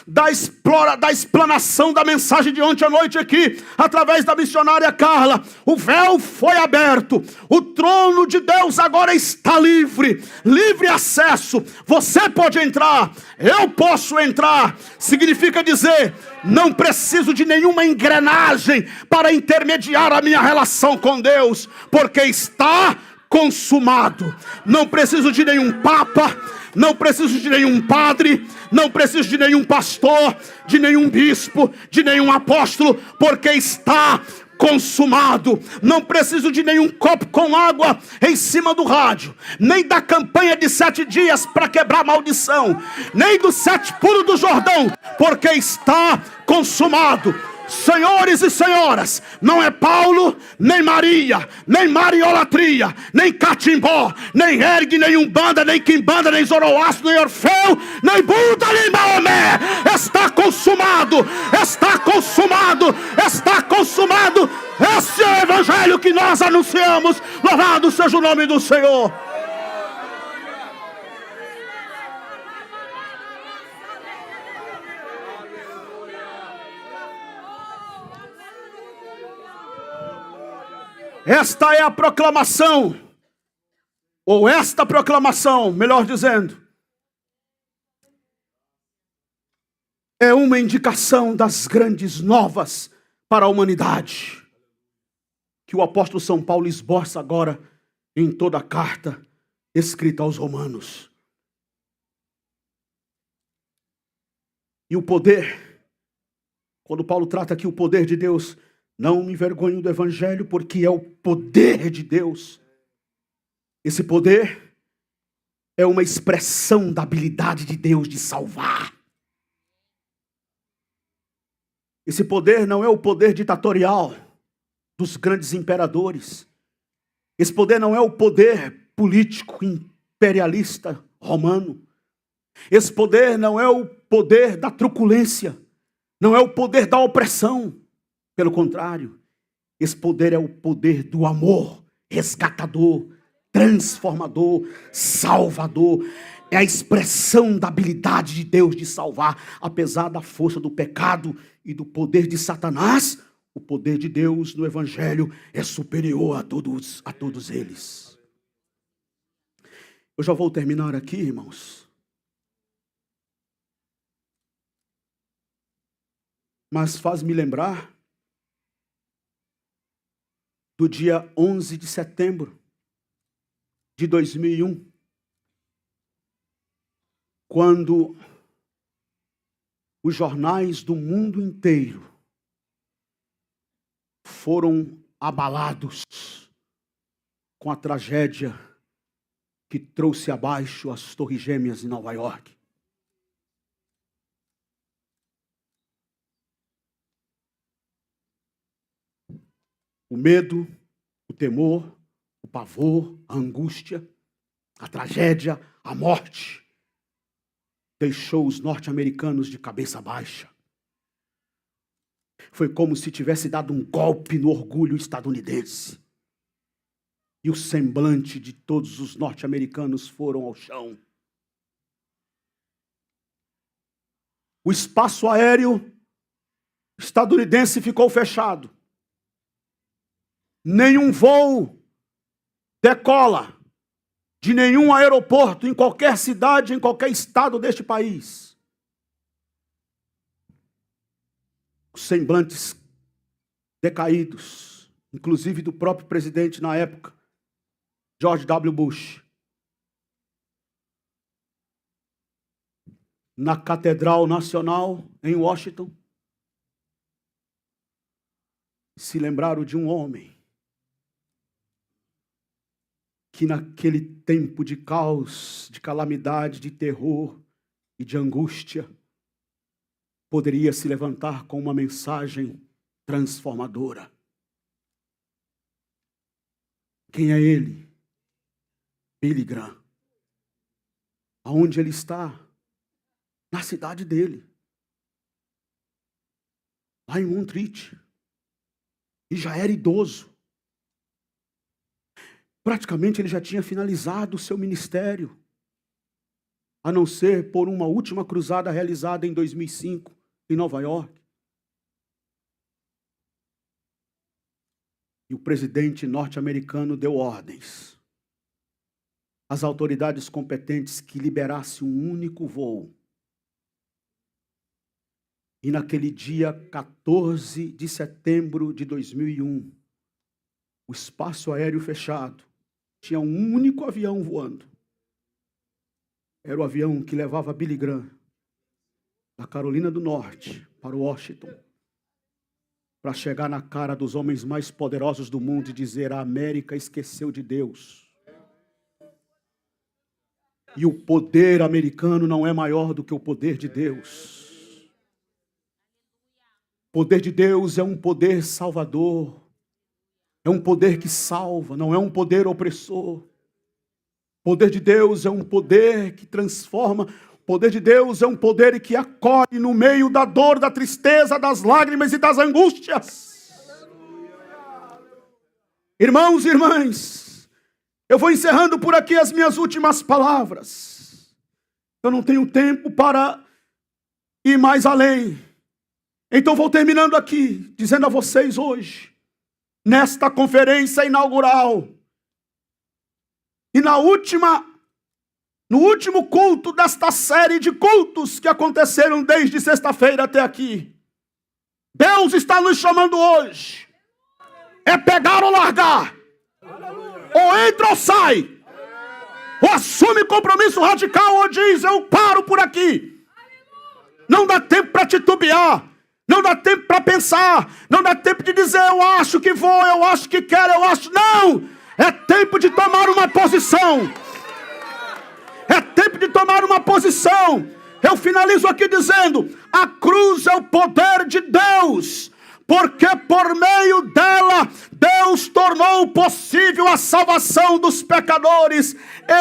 da explanação da mensagem de ontem à noite aqui, através da missionária Carla. O véu foi aberto, o trono de Deus agora está livre, livre acesso. Você pode entrar, eu posso entrar. Significa dizer, não preciso de nenhuma engrenagem para intermediar a minha relação com Deus, porque está consumado. Não preciso de nenhum papa, não preciso de nenhum padre, não preciso de nenhum pastor, de nenhum bispo, de nenhum apóstolo, porque está consumado. Não preciso de nenhum copo com água em cima do rádio, nem da campanha de 7 dias para quebrar a maldição, nem dos 7 pulos do Jordão, porque está consumado. Senhores e senhoras, não é Paulo, nem Maria, nem mariolatria, nem catimbó, nem ergue, nem umbanda, nem quimbanda, nem zoroastro, nem Orfeu, nem Buda, nem Maomé. Está consumado, está consumado, está consumado. Esse é o evangelho que nós anunciamos. Louvado seja o nome do Senhor. Esta é a proclamação, ou esta proclamação, melhor dizendo, é uma indicação das grandes novas para a humanidade, que o apóstolo São Paulo esboça agora em toda a carta escrita aos Romanos. E o poder, quando Paulo trata aqui o poder de Deus, não me envergonho do evangelho, porque é o poder de Deus. Esse poder é uma expressão da habilidade de Deus de salvar. Esse poder não é o poder ditatorial dos grandes imperadores. Esse poder não é o poder político imperialista romano. Esse poder não é o poder da truculência. Não é o poder da opressão. Pelo contrário, esse poder é o poder do amor resgatador, transformador, salvador. É a expressão da habilidade de Deus de salvar. Apesar da força do pecado e do poder de Satanás, o poder de Deus no Evangelho é superior a todos eles. Eu já vou terminar aqui, irmãos. Mas faz-me lembrar do dia 11 de setembro de 2001, quando os jornais do mundo inteiro foram abalados com a tragédia que trouxe abaixo as Torres Gêmeas em Nova York. O medo, o temor, o pavor, a angústia, a tragédia, a morte deixou os norte-americanos de cabeça baixa. Foi como se tivesse dado um golpe no orgulho estadunidense. E o semblante de todos os norte-americanos foram ao chão. O espaço aéreo estadunidense ficou fechado. Nenhum voo decola de nenhum aeroporto em qualquer cidade, em qualquer estado deste país. Os semblantes decaídos, inclusive do próprio presidente na época, George W. Bush. Na Catedral Nacional, em Washington, se lembraram de um homem que naquele tempo de caos, de calamidade, de terror e de angústia, poderia se levantar com uma mensagem transformadora. Quem é ele? Billy Graham. Aonde ele está? Na cidade dele. Lá em Montreat. E já era idoso. Praticamente ele já tinha finalizado o seu ministério, a não ser por uma última cruzada realizada em 2005, em Nova York. E o presidente norte-americano deu ordens às autoridades competentes que liberasse um único voo. E naquele dia 14 de setembro de 2001, o espaço aéreo fechado, tinha um único avião voando. Era o avião que levava Billy Graham da Carolina do Norte para Washington, para chegar na cara dos homens mais poderosos do mundo e dizer: a América esqueceu de Deus. E o poder americano não é maior do que o poder de Deus. O poder de Deus é um poder salvador. É um poder que salva, não é um poder opressor. O poder de Deus é um poder que transforma. O poder de Deus é um poder que acolhe no meio da dor, da tristeza, das lágrimas e das angústias. Irmãos e irmãs, eu vou encerrando por aqui as minhas últimas palavras. Eu não tenho tempo para ir mais além. Então vou terminando aqui, dizendo a vocês hoje, nesta conferência inaugural, e no último culto desta série de cultos que aconteceram desde sexta-feira até aqui, Deus está nos chamando hoje. É pegar ou largar. Ou entra ou sai. Ou assume compromisso radical ou diz: eu paro por aqui. Não dá tempo para titubear. Não dá tempo para pensar. Não dá tempo de dizer: eu acho que vou, eu acho que quero, eu acho. Não! É tempo de tomar uma posição. É tempo de tomar uma posição. Eu finalizo aqui dizendo: a cruz é o poder de Deus, porque por meio dela Deus tornou possível a salvação dos pecadores.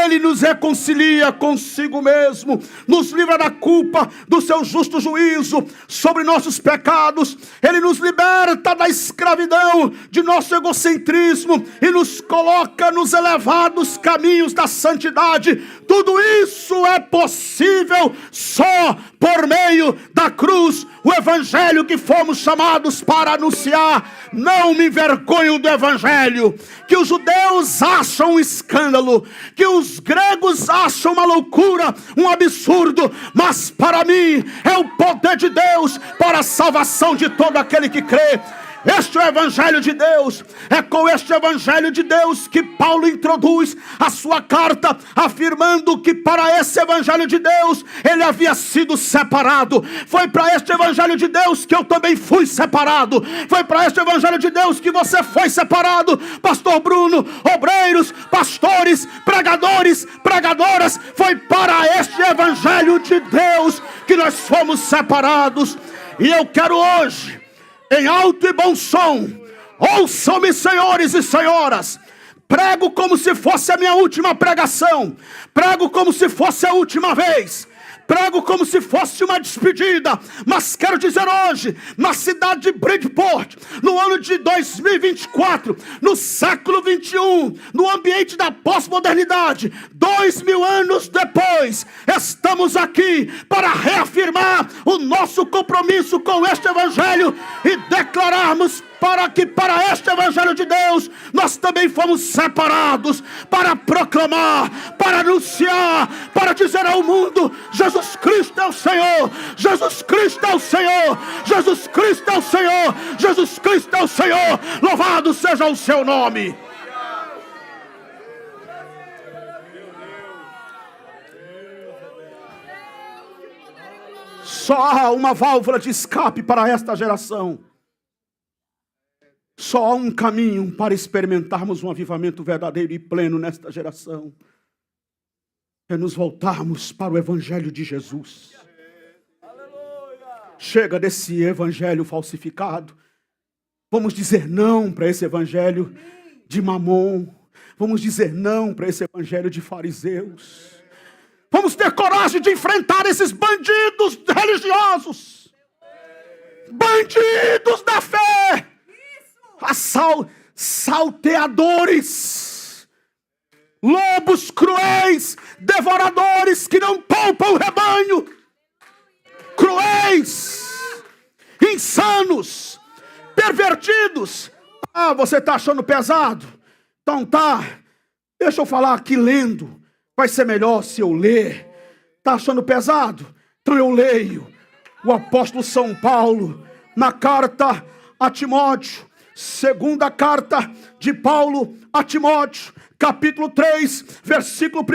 Ele nos reconcilia consigo mesmo, nos livra da culpa do seu justo juízo sobre nossos pecados. Ele nos liberta da escravidão de nosso egocentrismo e nos coloca nos elevados caminhos da santidade. Tudo isso é possível só por meio da cruz. O evangelho que fomos chamados para anunciar. Não me envergonho do evangelho, que os judeus acham um escândalo, que os gregos acham uma loucura, um absurdo, mas para mim é o poder de Deus para a salvação de todo aquele que crê. Este é o evangelho de Deus. É com este evangelho de Deus que Paulo introduz a sua carta, afirmando que para esse evangelho de Deus ele havia sido separado. Foi para este evangelho de Deus que eu também fui separado. Foi para este evangelho de Deus que você foi separado, pastor Bruno, obreiros, pastores, pregadores, pregadoras. Foi para este evangelho de Deus que nós fomos separados. E eu quero hoje, em alto e bom som, ouçam-me, senhores e senhoras. Prego como se fosse a minha última pregação. Prego como se fosse a última vez. Prego como se fosse uma despedida. Mas quero dizer hoje, na cidade de Bridgeport, no ano de 2024, no século 21, no ambiente da pós-modernidade, 2000 anos depois, estamos aqui para reafirmar o nosso compromisso com este evangelho e declararmos para que para este evangelho de Deus nós também fomos separados para proclamar, para anunciar, para dizer ao mundo: Jesus Cristo é o Senhor, Jesus Cristo é o Senhor, Jesus Cristo é o Senhor, Jesus Cristo é o Senhor, louvado seja o seu nome. Só há uma válvula de escape para esta geração. Só há um caminho para experimentarmos um avivamento verdadeiro e pleno nesta geração. É nos voltarmos para o evangelho de Jesus. Chega desse evangelho falsificado. Vamos dizer não para esse evangelho de Mamon. Vamos dizer não para esse evangelho de fariseus. Vamos ter coragem de enfrentar esses bandidos religiosos. Bandidos da fé. Salteadores, lobos cruéis, devoradores que não poupam o rebanho, cruéis, insanos, pervertidos. Ah, você está achando pesado? Então tá, deixa eu falar aqui lendo, vai ser melhor se eu ler. Está achando pesado? Então eu leio. O apóstolo São Paulo, na carta a Timóteo, segunda carta de Paulo a Timóteo, capítulo 3, versículo 1.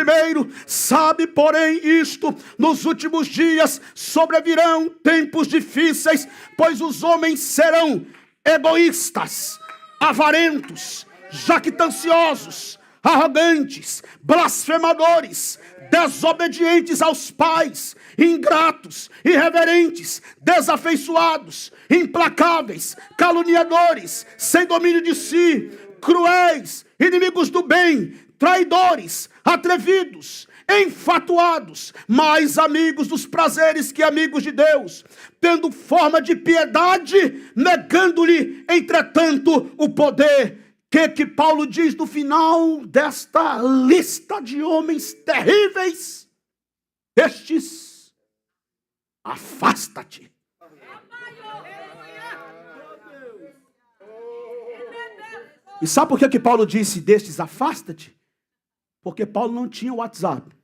Sabe, porém, isto: nos últimos dias sobrevirão tempos difíceis, pois os homens serão egoístas, avarentos, jactanciosos, arrogantes, blasfemadores, desobedientes aos pais, ingratos, irreverentes, desafeiçoados, implacáveis, caluniadores, sem domínio de si, cruéis, inimigos do bem, traidores, atrevidos, enfatuados, mais amigos dos prazeres que amigos de Deus, tendo forma de piedade, negando-lhe, entretanto, o poder. Que Paulo diz no final desta lista de homens terríveis? Estes, afasta-te. E sabe por que Paulo disse destes, afasta-te? Porque Paulo não tinha WhatsApp.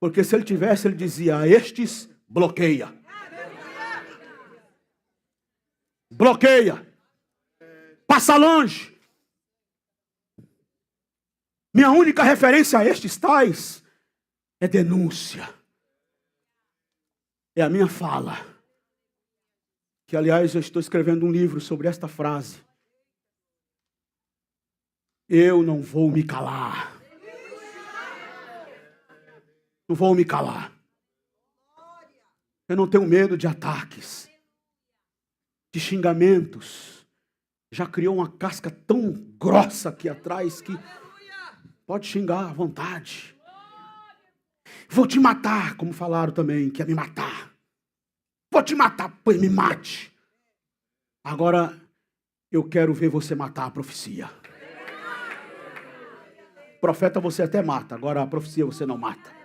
Porque se ele tivesse, ele dizia: a estes, bloqueia. Bloqueia. Passa longe. Minha única referência a estes tais é denúncia. É a minha fala. Que, aliás, eu estou escrevendo um livro sobre esta frase. Eu não vou me calar. Não vou me calar. Eu não tenho medo de ataques, de xingamentos. Já criou uma casca tão grossa aqui atrás que pode xingar à vontade. Vou te matar, como falaram também, quer me matar. Vou te matar, pois me mate. Agora, eu quero ver você matar a profecia. Profeta você até mata, agora a profecia você não mata.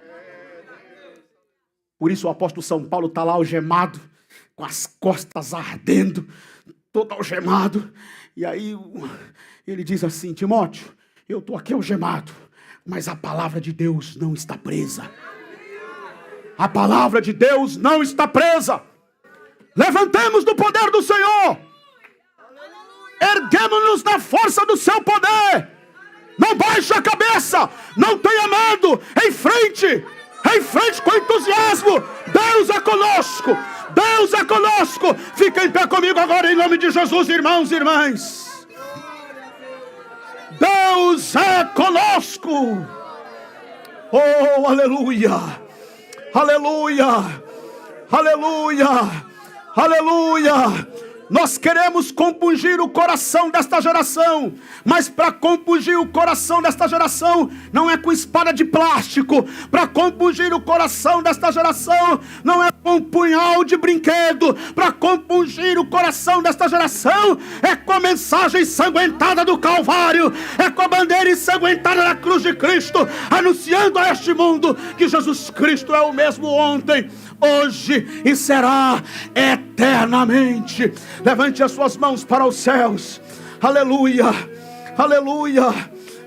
Por isso o apóstolo São Paulo está lá algemado, com as costas ardendo, todo algemado. E aí ele diz assim: Timóteo, eu estou aqui algemado, mas a palavra de Deus não está presa. A palavra de Deus não está presa. Levantemos do poder do Senhor. Erguemos-nos na força do seu poder. Não baixe a cabeça. Não tenha medo. Em frente com entusiasmo. Deus é conosco. Deus é conosco. Fiquem em pé comigo agora em nome de Jesus, irmãos e irmãs. Deus é conosco. Oh, aleluia. Aleluia, aleluia, aleluia. Nós queremos compungir o coração desta geração, mas para compungir o coração desta geração não é com espada de plástico. Para compungir o coração desta geração não é com punhal de brinquedo. Para compungir o coração desta geração é com a mensagem ensanguentada do Calvário, é com a bandeira ensanguentada da cruz de Cristo, anunciando a este mundo que Jesus Cristo é o mesmo ontem, hoje e será eternamente. Levante as suas mãos para os céus. Aleluia, aleluia,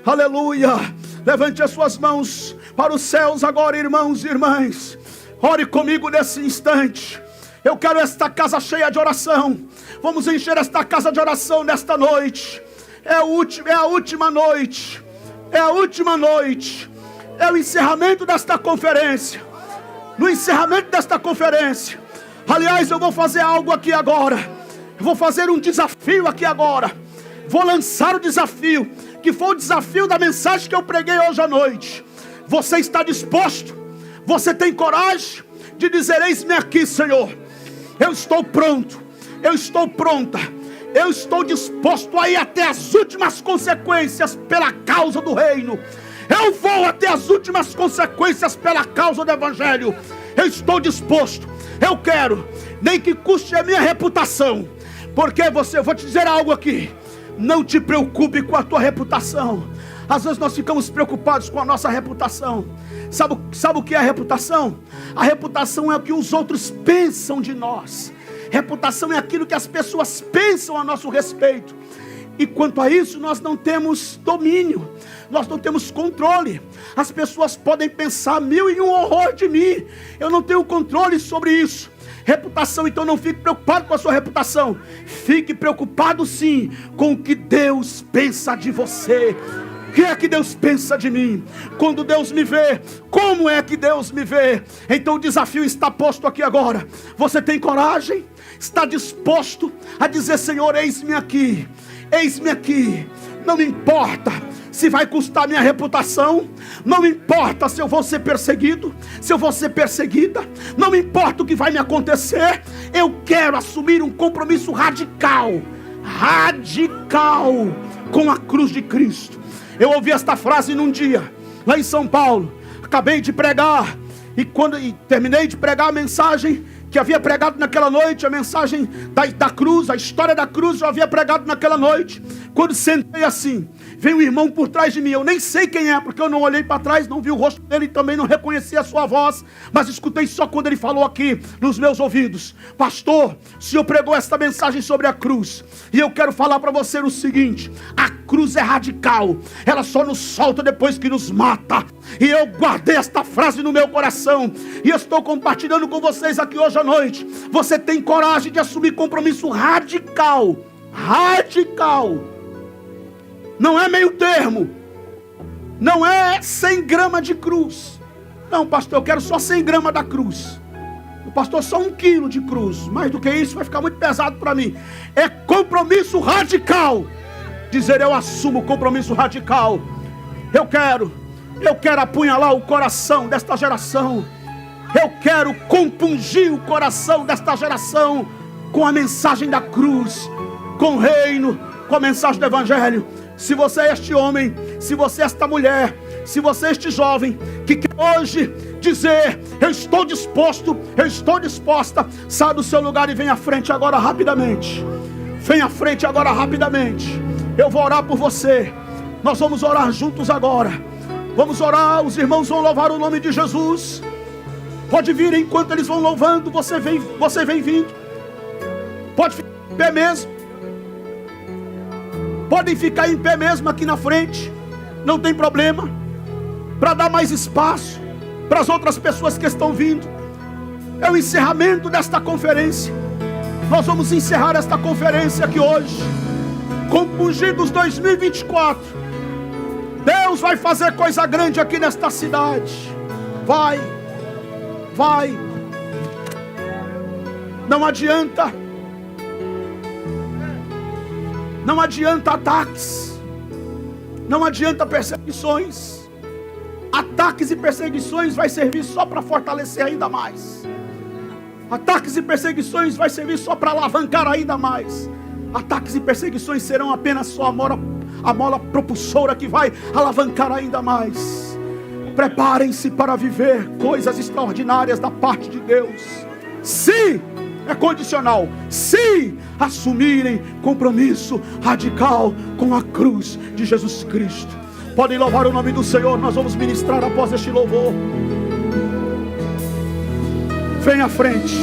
aleluia. Levante as suas mãos para os céus agora, irmãos e irmãs. Ore comigo nesse instante. Eu quero esta casa cheia de oração. Vamos encher esta casa de oração nesta noite. É a última noite. É a última noite. É o encerramento desta conferência. No encerramento desta conferência, aliás, eu vou fazer algo aqui agora. Eu vou fazer um desafio aqui agora. Vou lançar o desafio, que foi o desafio da mensagem que eu preguei hoje à noite. Você está disposto? Você tem coragem de dizer: eis-me aqui, Senhor. Eu estou pronto. Eu estou pronta. Eu estou disposto a ir até as últimas consequências pela causa do reino. Eu vou até as últimas consequências pela causa do Evangelho. Eu estou disposto. Eu quero, nem que custe a minha reputação. Porque eu vou te dizer algo aqui. Não te preocupe com a tua reputação. Às vezes nós ficamos preocupados com a nossa reputação. Sabe o que é a reputação? A reputação é o que os outros pensam de nós. Reputação é aquilo que as pessoas pensam a nosso respeito. E quanto a isso, nós não temos domínio, nós não temos controle. As pessoas podem pensar mil e um horror de mim. Eu não tenho controle sobre isso. Reputação, então não fique preocupado com a sua reputação. Fique preocupado sim com o que Deus pensa de você. O que é que Deus pensa de mim? Quando Deus me vê, como é que Deus me vê? Então o desafio está posto aqui agora. Você tem coragem? Está disposto a dizer: Senhor, eis-me aqui. Eis-me aqui, não me importa se vai custar minha reputação, não me importa se eu vou ser perseguido, se eu vou ser perseguida, não me importa o que vai me acontecer. Eu quero assumir um compromisso radical com a cruz de Cristo. Eu ouvi esta frase num dia, lá em São Paulo. Acabei de pregar, e quando terminei de pregar a mensagem que havia pregado naquela noite, a mensagem da cruz, a história da cruz, eu havia pregado naquela noite. Quando sentei assim, veio um irmão por trás de mim. Eu nem sei quem é, porque eu não olhei para trás, não vi o rosto dele e também não reconheci a sua voz, mas escutei só quando ele falou aqui nos meus ouvidos: pastor, o senhor pregou esta mensagem sobre a cruz, e eu quero falar para você o seguinte: a cruz é radical, ela só nos solta depois que nos mata. E eu guardei esta frase no meu coração, e estou compartilhando com vocês aqui hoje à noite. Você tem coragem de assumir compromisso radical. Não é meio termo. Não é 100 gramas de cruz. Não, pastor, eu quero só 100 gramas da cruz. O pastor, só 1 quilo de cruz. Mais do que isso vai ficar muito pesado para mim. É compromisso radical. Dizer: eu assumo compromisso radical. Eu quero apunhalar o coração desta geração. Eu quero compungir o coração desta geração com a mensagem da cruz, com o reino, com a mensagem do evangelho. Se você é este homem, se você é esta mulher, se você é este jovem que quer hoje dizer: eu estou disposto, eu estou disposta, sai do seu lugar e vem à frente agora rapidamente. Vem à frente agora rapidamente. Eu vou orar por você. Nós vamos orar juntos agora. Vamos orar, os irmãos vão louvar o nome de Jesus. Pode vir, enquanto eles vão louvando, você vem vindo. Pode ficar em pé mesmo. Podem ficar em pé mesmo aqui na frente. Não tem problema. Para dar mais espaço para as outras pessoas que estão vindo. É o encerramento desta conferência. Nós vamos encerrar esta conferência aqui hoje. Compungidos 2024. Deus vai fazer coisa grande aqui nesta cidade. Vai. Não adianta ataques. Não adianta perseguições. Ataques e perseguições vai servir só para fortalecer ainda mais. Ataques e perseguições vai servir só para alavancar ainda mais. Ataques e perseguições serão apenas só a mola propulsora que vai alavancar ainda mais. Preparem-se para viver coisas extraordinárias da parte de Deus. Se é condicional, se assumirem compromisso radical com a cruz de Jesus Cristo. Podem louvar o nome do Senhor. Nós vamos ministrar após este louvor. Vem à frente.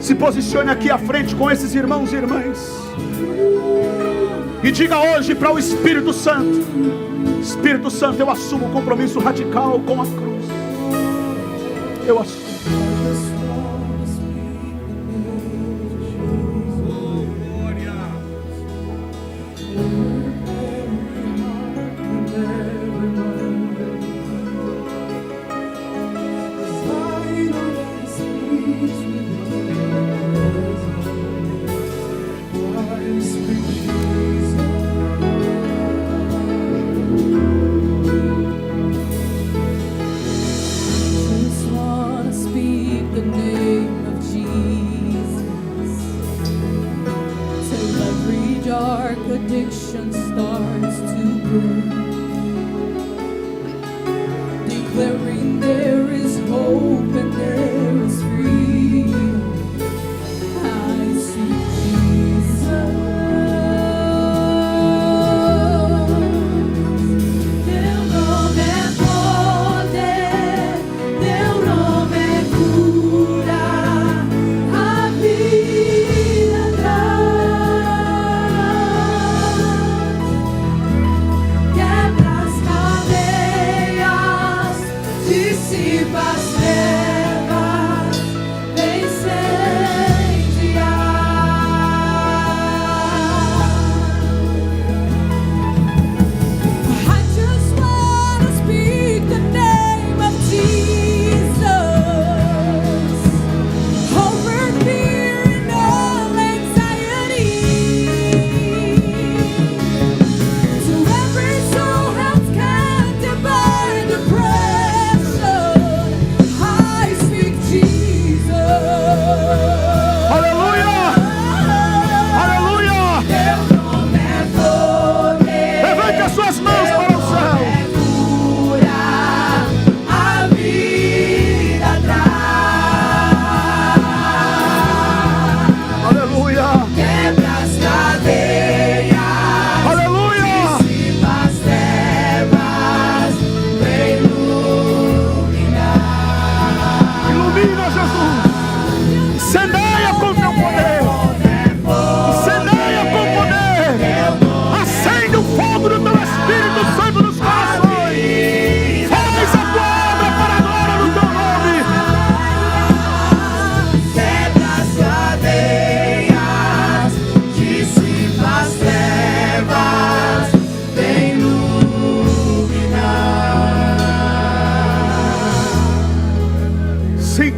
Se posicione aqui à frente com esses irmãos e irmãs. E diga hoje para o Espírito Santo: Espírito Santo, eu assumo o compromisso radical com a cruz. Eu assumo.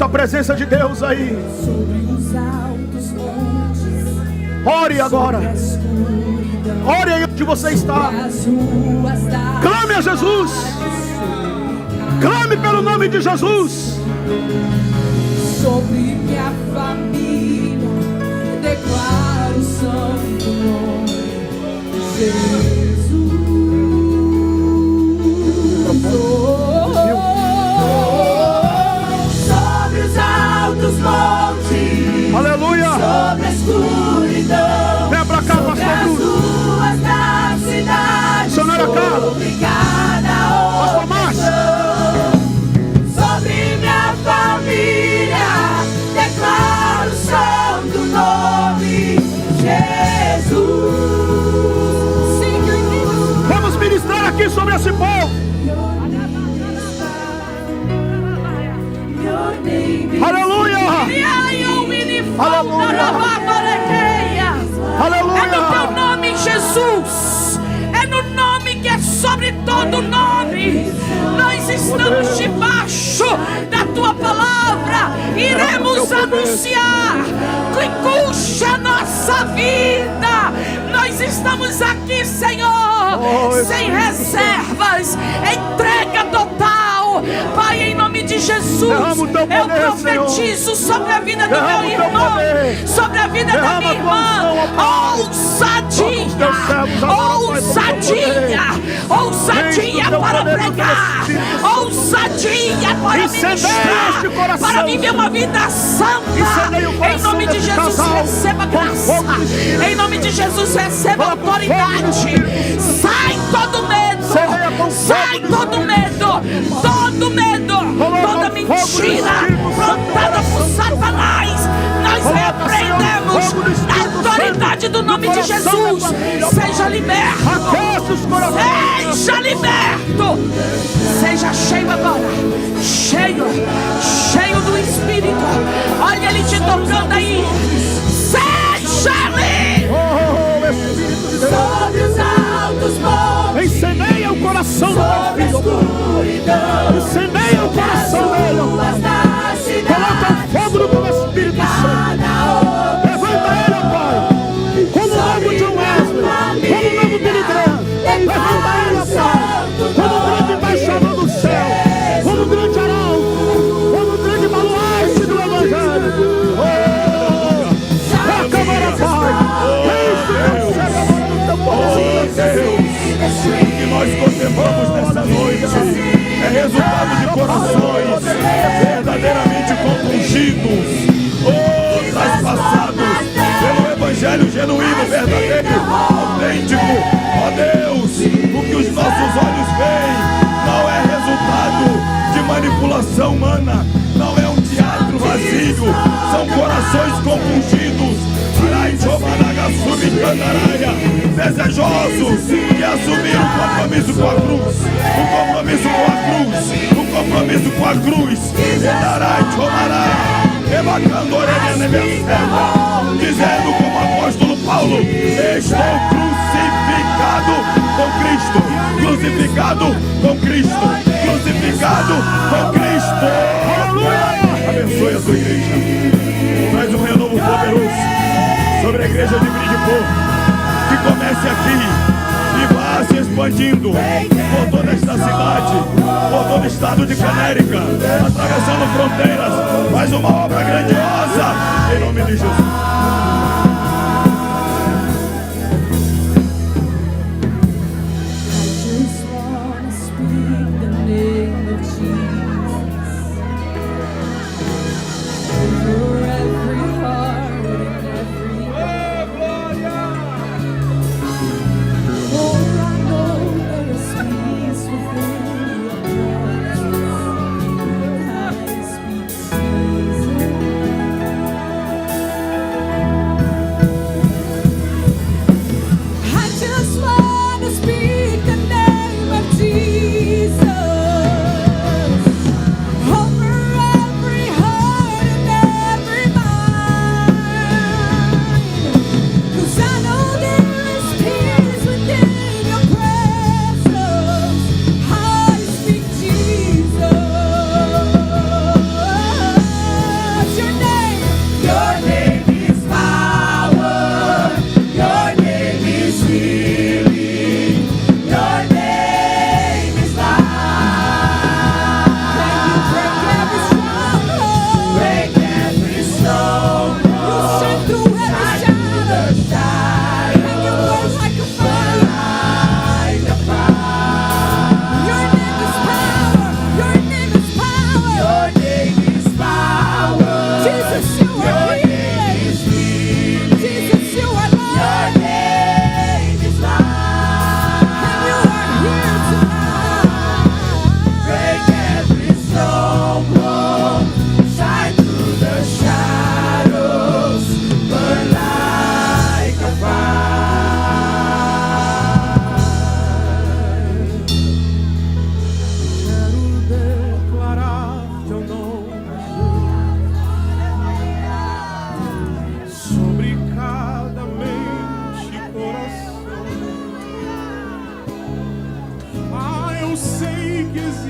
A presença de Deus aí. Ore agora. Ore aí onde você está. Clame a Jesus. Clame pelo nome de Jesus. Sobre minha família, declaro o santo nome de Jesus. Sobre os altos montes, Aleluia. sobre a escuridão, Vem pra cá, sobre as pastor Bruno. ruas da cidade, Missionária Carla. sobre cada Pastor Márcio. sobre minha família, declaro o santo nome Jesus. Vamos ministrar aqui sobre esse povo. Aleluia. Aleluia. Aleluia. É no teu nome, Jesus. É no nome que é sobre todo nome. Nós estamos debaixo da tua palavra. Iremos anunciar que custa a nossa vida. Nós estamos aqui, Senhor, sem reservas. Entrega total. Pai, em nome de Jesus, eu profetizo sobre a vida do meu irmão, sobre a vida da minha irmã. Ousadia, ousadia, ousadia para pregar, ousadia para ministrar, para viver uma vida santa. Em nome de Jesus, receba graça. Em nome de Jesus, receba autoridade. Sai todo medo, sai todo medo, todo medo, toda mentira plantada por Satanás. Nós repreendemos na autoridade do nome de Jesus. Seja liberto, seja liberto, seja cheio agora, cheio, cheio do Espírito. Olha ele te tocando aí. Seja livre sobre os altos montes. Incendeia o coração do meu filho. Incendeia o coração dele. Coloca fogo no teu Espírito Santo. Levanta ele, Pai. Como o nome de Wesley, como o nome de Billy Graham. Levanta ele, Pai. Como o grande embaixador do céu, como o grande arauto, como o grande baluarte do Evangelho. A câmara, Pai. O que nós contemplamos nessa noite é resultado de corações verdadeiramente compungidos, traspassados pelo Evangelho genuíno, verdadeiro, autêntico. Ó Deus, o que os nossos olhos veem não é resultado de manipulação humana, não é um teatro vazio, são corações compungidos, desejosos de assumir o compromisso com a cruz, o compromisso com a cruz, o compromisso com a cruz. Dizendo como o apóstolo Paulo: estou crucificado com Cristo, crucificado com Cristo, crucificado com Cristo. Abençoe a sua igreja, traz um renovo poderoso sobre a igreja de Bridgeport, que comece aqui e vá se expandindo por toda esta cidade, por todo o estado de Canérica, atravessando fronteiras. Faz uma obra grandiosa em nome de Jesus.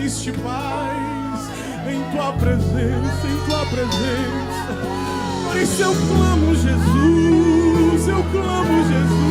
existe paz em tua presença, em tua presença. Por isso eu clamo, Jesus, eu clamo, Jesus.